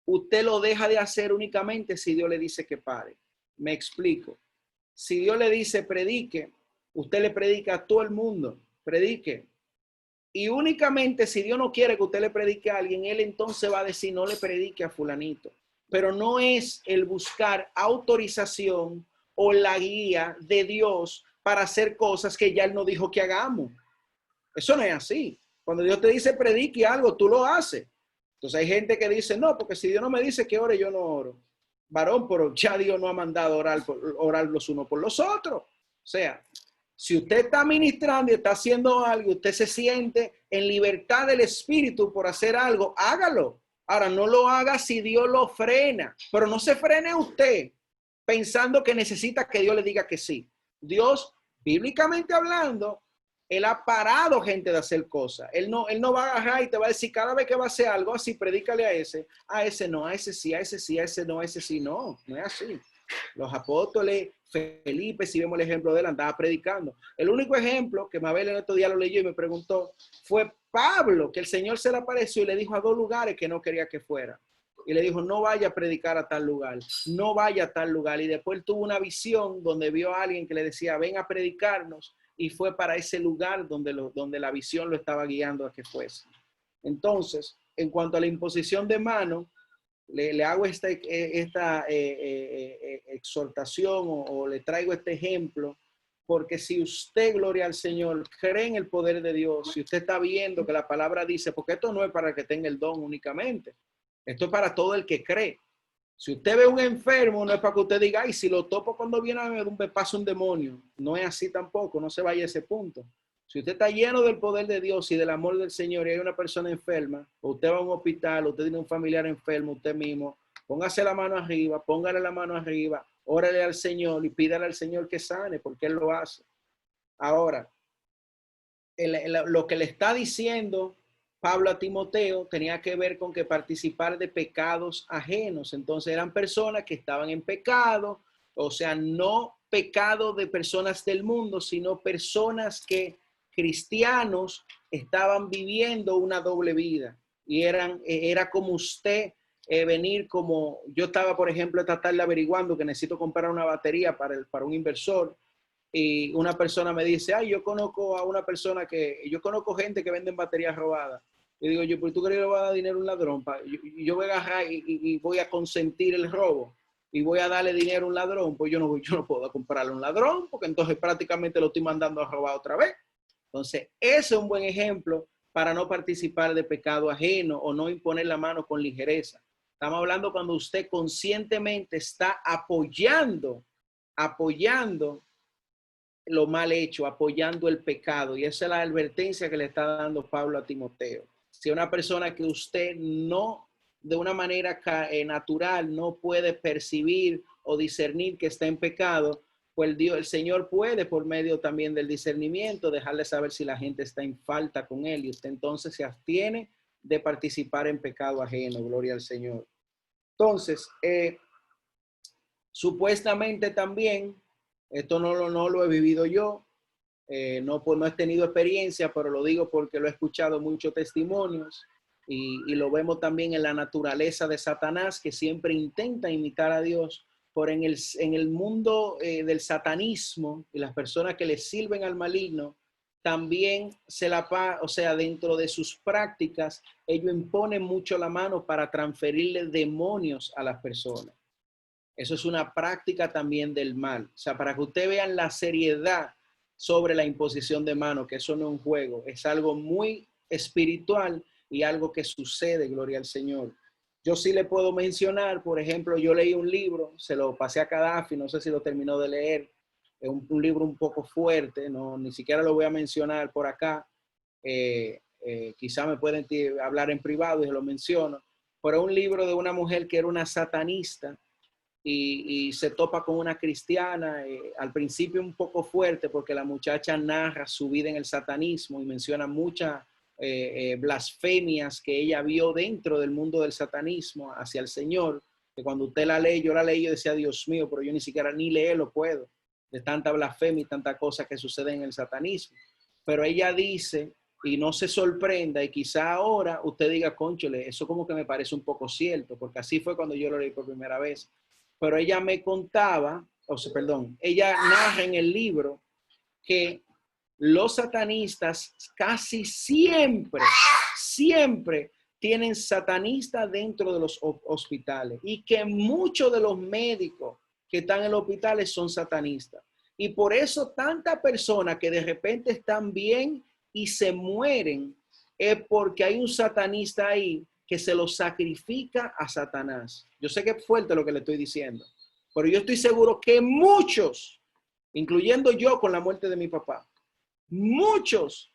usted lo deja de hacer únicamente si Dios le dice que pare. Me explico. Si Dios le dice predique, usted le predica a todo el mundo, predique. Y únicamente si Dios no quiere que usted le predique a alguien, él entonces va a decir no le predique a fulanito. Pero no es el buscar autorización o la guía de Dios para hacer cosas que ya él no dijo que hagamos. Eso no es así. Cuando Dios te dice predique algo, tú lo haces. Entonces hay gente que dice, no, porque si Dios no me dice que ore, yo no oro. Varón, pero ya Dios no ha mandado orar los unos por los otros. O sea, si usted está ministrando y está haciendo algo, usted se siente en libertad del espíritu por hacer algo, hágalo. Ahora, no lo haga si Dios lo frena, pero no se frene usted pensando que necesita que Dios le diga que sí. Dios, bíblicamente hablando, él ha parado gente de hacer cosas. Él no va a agarrar y te va a decir cada vez que va a hacer algo así, predícale a ese no, a ese sí, a ese sí, a ese no, a ese sí. No, no es así. Los apóstoles, Felipe, si vemos el ejemplo de él, andaba predicando. El único ejemplo que Mabel en estos días lo leyó y me preguntó fue Pablo, que el Señor se le apareció y le dijo a 2 lugares que no quería que fuera. Y le dijo, no vaya a predicar a tal lugar, no vaya a tal lugar. Y después él tuvo una visión donde vio a alguien que le decía, ven a predicarnos. Y fue para ese lugar donde la visión lo estaba guiando a que fuese. Entonces, en cuanto a la imposición de mano, le hago esta exhortación o le traigo este ejemplo, porque si usted, gloria al Señor, cree en el poder de Dios, si usted está viendo que la palabra dice, porque esto no es para que tenga el don únicamente, esto es para todo el que cree. Si usted ve un enfermo, no es para que usted diga, ay, si lo topo cuando viene a ver, me pasa un demonio. No es así tampoco, no se vaya a ese punto. Si usted está lleno del poder de Dios y del amor del Señor y hay una persona enferma, o usted va a un hospital, o usted tiene un familiar enfermo, usted mismo, póngase la mano arriba, póngale la mano arriba, órale al Señor y pídale al Señor que sane, porque Él lo hace. Ahora, lo que le está diciendo Pablo a Timoteo tenía que ver con que participar de pecados ajenos. Entonces eran personas que estaban en pecado, o sea, no pecado de personas del mundo, sino personas que cristianos estaban viviendo una doble vida. Y era como usted venir como, yo estaba, por ejemplo, esta tarde averiguando que necesito comprar una batería para un inversor. Y una persona me dice, ay, yo conozco yo conozco gente que venden baterías robadas. Y digo yo, pues tú crees que le vas a dar dinero a un ladrón. Yo voy a agarrar y voy a consentir el robo y voy a darle dinero a un ladrón. Pues yo no puedo comprarle a un ladrón porque entonces prácticamente lo estoy mandando a robar otra vez. Entonces, ese es un buen ejemplo para no participar de pecado ajeno o no imponer la mano con ligereza. Estamos hablando cuando usted conscientemente está apoyando lo mal hecho, apoyando el pecado. Y esa es la advertencia que le está dando Pablo a Timoteo. Si una persona que usted no, de una manera natural, no puede percibir o discernir que está en pecado, pues el Señor puede, por medio también del discernimiento, dejarle saber si la gente está en falta con él, y usted entonces se abstiene de participar en pecado ajeno. Gloria al Señor. Entonces, supuestamente también, esto no lo he vivido yo, pues no he tenido experiencia, pero lo digo porque lo he escuchado muchos testimonios, y lo vemos también en la naturaleza de Satanás, que siempre intenta imitar a Dios. Por en el mundo del satanismo, y las personas que le sirven al maligno, también o sea, dentro de sus prácticas, ellos imponen mucho la mano para transferirle demonios a las personas. Eso es una práctica también del mal. O sea, para que ustedes vean la seriedad sobre la imposición de mano, que eso no es un juego, es algo muy espiritual y algo que sucede, gloria al Señor. Yo sí le puedo mencionar, por ejemplo, yo leí un libro, se lo pasé a Gaddafi, no sé si lo terminó de leer, es un libro un poco fuerte, no, ni siquiera lo voy a mencionar por acá, quizá me pueden hablar en privado y se lo menciono, pero es un libro de una mujer que era una satanista, y se topa con una cristiana, al principio un poco fuerte, porque la muchacha narra su vida en el satanismo y menciona muchas blasfemias que ella vio dentro del mundo del satanismo hacia el Señor, que cuando usted la lee, yo la leí, yo decía, Dios mío, pero yo ni siquiera ni leerlo puedo, de tanta blasfemia y tanta cosa que sucede en el satanismo. Pero ella dice, y no se sorprenda, y quizá ahora usted diga, cónchole, eso como que me parece un poco cierto, porque así fue cuando yo lo leí por primera vez. Pero ella me contaba, ella narra en el libro que los satanistas casi siempre tienen satanistas dentro de los hospitales, y que muchos de los médicos que están en los hospitales son satanistas. Y por eso tantas personas que de repente están bien y se mueren, es porque hay un satanista ahí que se lo sacrifica a Satanás. Yo sé que es fuerte lo que le estoy diciendo, pero yo estoy seguro que muchos, incluyendo yo con la muerte de mi papá, muchos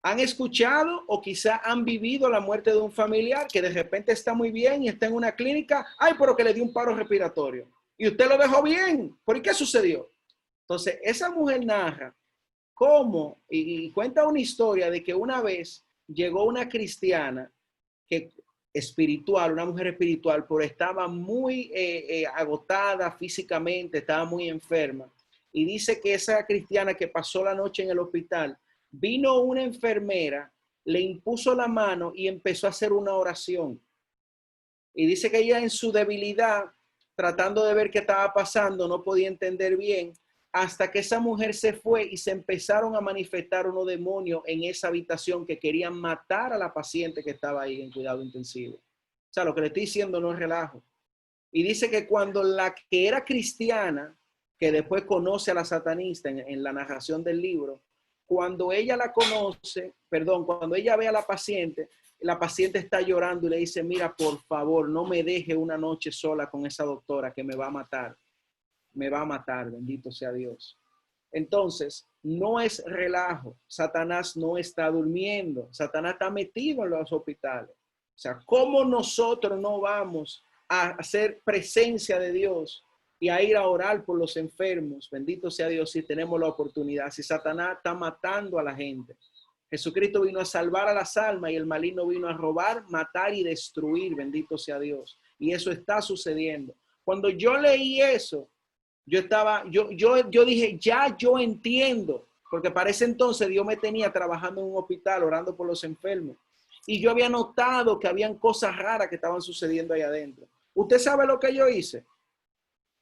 han escuchado o quizá han vivido la muerte de un familiar que de repente está muy bien y está en una clínica. Ay, pero que le dio un paro respiratorio. Y usted lo dejó bien. ¿Por qué sucedió? Entonces, esa mujer narra cómo, y cuenta una historia de que una vez llegó una cristiana que espiritual, una mujer espiritual, pero estaba muy agotada físicamente, estaba muy enferma. Y dice que esa cristiana que pasó la noche en el hospital, vino una enfermera, le impuso la mano y empezó a hacer una oración. Y dice que ella en su debilidad, tratando de ver qué estaba pasando, no podía entender bien, hasta que esa mujer se fue y se empezaron a manifestar unos demonios en esa habitación que querían matar a la paciente que estaba ahí en cuidado intensivo. O sea, lo que le estoy diciendo no es relajo. Y dice que cuando la que era cristiana, que después conoce a la satanista en la narración del libro, cuando ella la conoce, cuando ella ve a la paciente está llorando y le dice, mira, por favor, no me deje una noche sola con esa doctora que me va a matar. Me va a matar, bendito sea Dios. Entonces, no es relajo. Satanás no está durmiendo. Satanás está metido en los hospitales. O sea, ¿cómo nosotros no vamos a hacer presencia de Dios y a ir a orar por los enfermos? Bendito sea Dios si tenemos la oportunidad. Si Satanás está matando a la gente. Jesucristo vino a salvar a las almas y el maligno vino a robar, matar y destruir. Bendito sea Dios. Y eso está sucediendo. Cuando yo leí eso, yo dije, ya yo entiendo, porque para ese entonces Dios me tenía trabajando en un hospital, orando por los enfermos. Y yo había notado que habían cosas raras que estaban sucediendo ahí adentro. ¿Usted sabe lo que yo hice?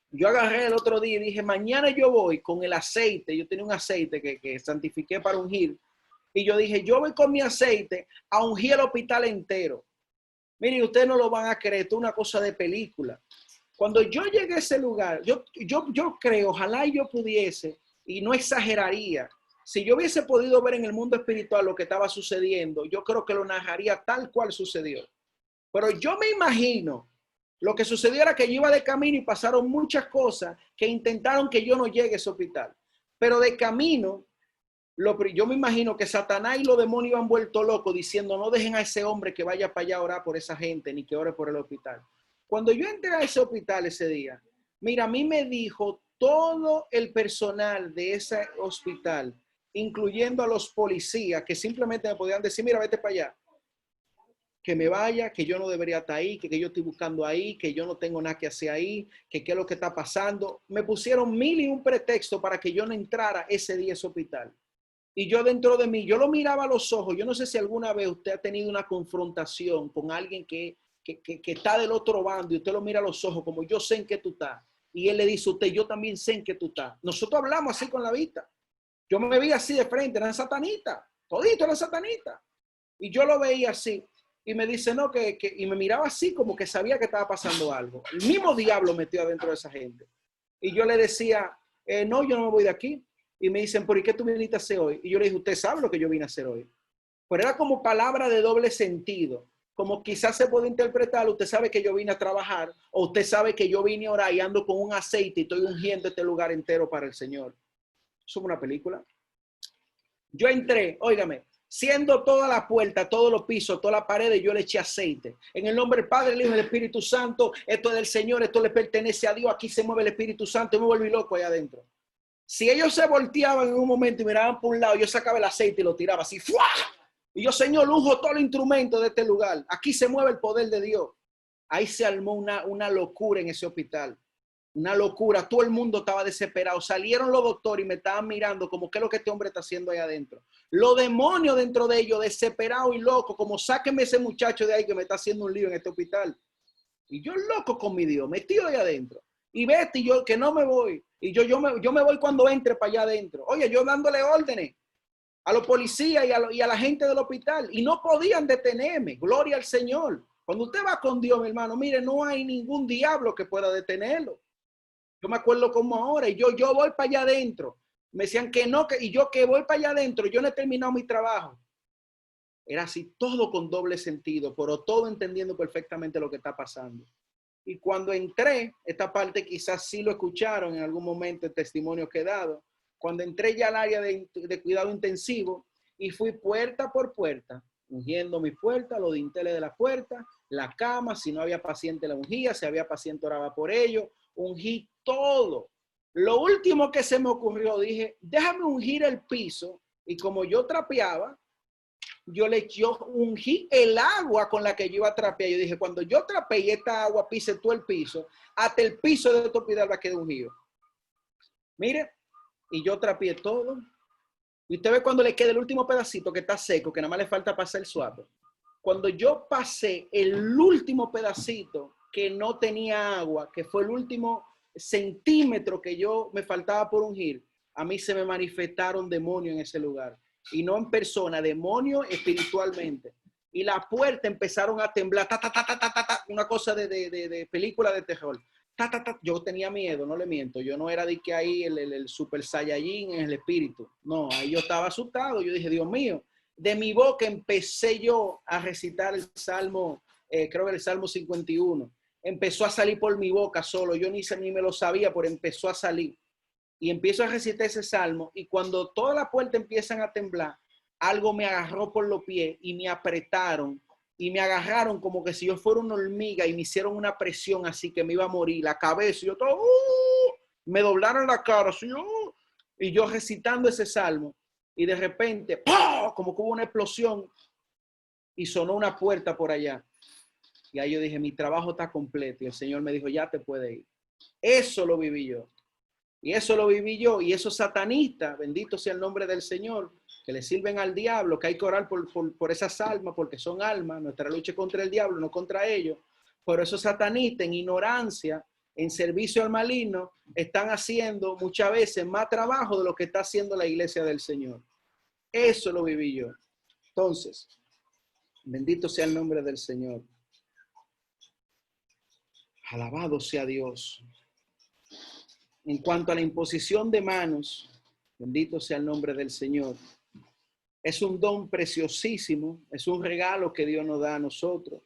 Yo agarré el otro día y dije, mañana yo voy con el aceite. Yo tenía un aceite que santifiqué para ungir. Y yo dije, yo voy con mi aceite a ungir el hospital entero. Miren, ustedes no lo van a creer, esto es una cosa de película. Cuando yo llegué a ese lugar, yo creo, ojalá yo pudiese, y no exageraría, si yo hubiese podido ver en el mundo espiritual lo que estaba sucediendo, yo creo que lo narraría tal cual sucedió. Pero yo me imagino, lo que sucedió era que yo iba de camino y pasaron muchas cosas que intentaron que yo no llegue a ese hospital. Pero de camino, yo me imagino que Satanás y los demonios han vuelto locos diciendo, no dejen a ese hombre que vaya para allá a orar por esa gente, ni que ore por el hospital. Cuando yo entré a ese hospital ese día, mira, a mí me dijo todo el personal de ese hospital, incluyendo a los policías que simplemente me podían decir, mira, vete para allá, que me vaya, que yo no debería estar ahí, que yo estoy buscando ahí, que yo no tengo nada que hacer ahí, que qué es lo que está pasando. Me pusieron 1001 pretextos para que yo no entrara ese día a ese hospital. Y yo dentro de mí, yo lo miraba a los ojos. Yo no sé si alguna vez usted ha tenido una confrontación con alguien que está del otro bando y usted lo mira a los ojos como yo sé en qué tú estás. Y él le dice a usted, yo también sé en qué tú estás. Nosotros hablamos así con la vista. Yo me veía así de frente, eran satanitas. Todito eran satanitas. Y yo lo veía así. Y me dice, no, y me miraba así como que sabía que estaba pasando algo. El mismo diablo metió adentro de esa gente. Y yo le decía, no, yo no me voy de aquí. Y me dicen, ¿por qué tú viniste a hacer hoy? Y yo le dije, usted sabe lo que yo vine a hacer hoy. Pero era como palabra de doble sentido. Como quizás se puede interpretar, usted sabe que yo vine a trabajar, o usted sabe que yo vine a orar y ando con un aceite y estoy ungiendo este lugar entero para el Señor. Eso es una película. Yo entré, óigame, siendo toda la puerta, todos los pisos, toda la pared, yo le eché aceite. En el nombre del Padre, el Hijo y del Espíritu Santo, esto es del Señor, esto le pertenece a Dios, aquí se mueve el Espíritu Santo y me volví loco allá adentro. Si ellos se volteaban en un momento y miraban por un lado, yo sacaba el aceite y lo tiraba así, ¡fua! Y yo, Señor, unjo todo el instrumento de este lugar. Aquí se mueve el poder de Dios. Ahí se armó una locura en ese hospital. Una locura. Todo el mundo estaba desesperado. Salieron los doctores y me estaban mirando como qué es lo que este hombre está haciendo ahí adentro. Los demonios dentro de ellos, desesperados y locos, como sáquenme ese muchacho de ahí que me está haciendo un lío en este hospital. Y yo loco con mi Dios, metido ahí adentro. Y vete, y yo que no me voy. Y yo me voy cuando entre para allá adentro. Oye, yo dándole órdenes a los policías y a la gente del hospital. Y no podían detenerme. Gloria al Señor. Cuando usted va con Dios, mi hermano, mire, no hay ningún diablo que pueda detenerlo. Yo me acuerdo como ahora. Y yo voy para allá adentro. Me decían que no, y yo que voy para allá adentro. Yo no he terminado mi trabajo. Era así, todo con doble sentido, pero todo entendiendo perfectamente lo que está pasando. Y cuando entré, esta parte quizás sí lo escucharon en algún momento el testimonio que he dado, cuando entré ya al área de cuidado intensivo y fui puerta por puerta, ungiendo mi puerta, los dinteles de la puerta, la cama, si no había paciente la ungía, si había paciente oraba por ello, ungí todo. Lo último que se me ocurrió, dije, déjame ungir el piso, y como yo trapeaba, yo ungí el agua con la que yo iba a trapear. Yo dije, cuando yo trapeé y esta agua pise todo el piso, hasta el piso de este hospital va a quedar ungido. Mire, y yo trapeé todo. Y usted ve cuando le queda el último pedacito que está seco, que nada más le falta pasar el suave. Cuando yo pasé el último pedacito que no tenía agua, que fue el último centímetro que yo me faltaba por ungir, a mí se me manifestaron demonios en ese lugar. Y no en persona, demonios espiritualmente. Y la puerta empezaron a temblar, una cosa de película de terror. Yo tenía miedo, no le miento. Yo no era de que ahí el super saiyajin en el espíritu. No, ahí yo estaba asustado. Yo dije, Dios mío, de mi boca empecé yo a recitar el Salmo, creo que el Salmo 51. Empezó a salir por mi boca solo. Yo ni me lo sabía, pero empezó a salir. Y empiezo a recitar ese salmo, y cuando toda la puerta empiezan a temblar, algo me agarró por los pies y me apretaron y me agarraron como que si yo fuera una hormiga y me hicieron una presión así que me iba a morir, la cabeza, y yo todo, me doblaron la cara, así, y yo recitando ese salmo, y de repente, ¡pum!, como que hubo una explosión y sonó una puerta por allá. Y ahí yo dije, mi trabajo está completo, y el Señor me dijo, ya te puedes ir. Eso lo viví yo. Y eso lo viví yo. Y esos satanistas, bendito sea el nombre del Señor, que le sirven al diablo, que hay que orar por esas almas, porque son almas. Nuestra lucha es contra el diablo, no contra ellos. Pero esos satanistas, en ignorancia, en servicio al maligno, están haciendo muchas veces más trabajo de lo que está haciendo la iglesia del Señor. Eso lo viví yo. Entonces, bendito sea el nombre del Señor. Alabado sea Dios. En cuanto a la imposición de manos, bendito sea el nombre del Señor. Es un don preciosísimo, es un regalo que Dios nos da a nosotros.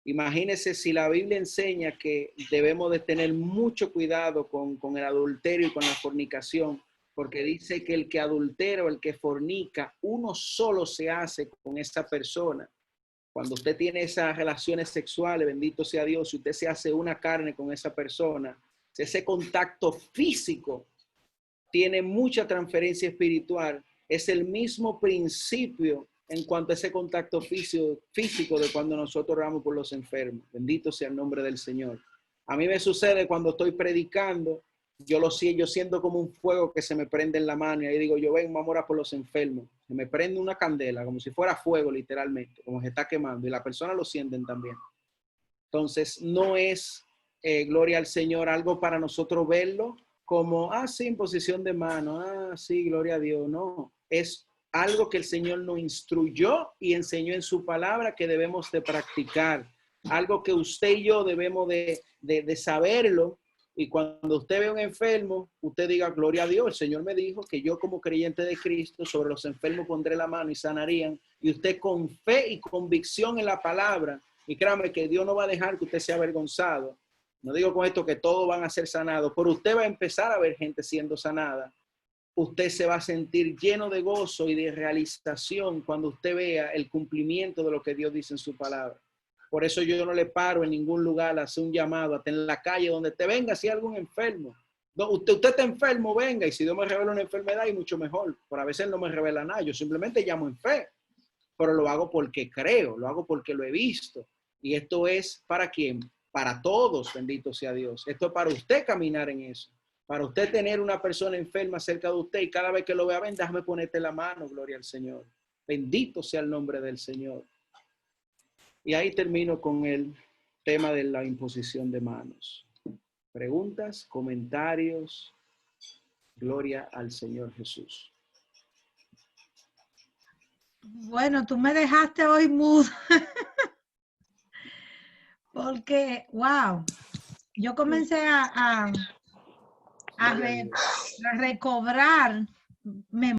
Imagínense si la Biblia enseña que debemos de tener mucho cuidado con el adulterio y con la fornicación, porque dice que el que adultera o el que fornica, uno solo se hace con esa persona. Cuando usted tiene esas relaciones sexuales, bendito sea Dios, si usted se hace una carne con esa persona, ese contacto físico tiene mucha transferencia espiritual. Es el mismo principio en cuanto a ese contacto físico de cuando nosotros oramos por los enfermos. Bendito sea el nombre del Señor. A mí me sucede cuando estoy predicando, yo siento como un fuego que se me prende en la mano y ahí digo, yo vengo, vamos a orar por los enfermos. Se me prende una candela, como si fuera fuego literalmente, como se está quemando y la persona lo sienten también. Entonces, no es, gloria al Señor, algo para nosotros verlo como, sí, en posición de mano, sí, gloria a Dios. No, es algo que el Señor nos instruyó y enseñó en su palabra que debemos de practicar. Algo que usted y yo debemos de saberlo. Y cuando usted ve a un enfermo, usted diga, gloria a Dios, el Señor me dijo que yo como creyente de Cristo sobre los enfermos pondré la mano y sanarían. Y usted con fe y convicción en la palabra, y créame que Dios no va a dejar que usted sea avergonzado. No digo con esto que todos van a ser sanados, pero usted va a empezar a ver gente siendo sanada. Usted se va a sentir lleno de gozo y de realización cuando usted vea el cumplimiento de lo que Dios dice en su palabra. Por eso yo no le paro en ningún lugar a hacer un llamado, hasta en la calle donde te venga si hay algún enfermo. No, usted está enfermo, venga, y si Dios me revela una enfermedad, y mucho mejor. Pero a veces no me revela nada, yo simplemente llamo en fe, pero lo hago porque creo, lo hago porque lo he visto. Y esto es ¿para quién? Para todos, bendito sea Dios. Esto es para usted caminar en eso. Para usted tener una persona enferma cerca de usted y cada vez que lo vea, ven, déjame ponerte la mano, gloria al Señor. Bendito sea el nombre del Señor. Y ahí termino con el tema de la imposición de manos. Preguntas, comentarios. Gloria al Señor Jesús. Bueno, tú me dejaste hoy mudo. Porque, wow, yo comencé a recobrar memoria.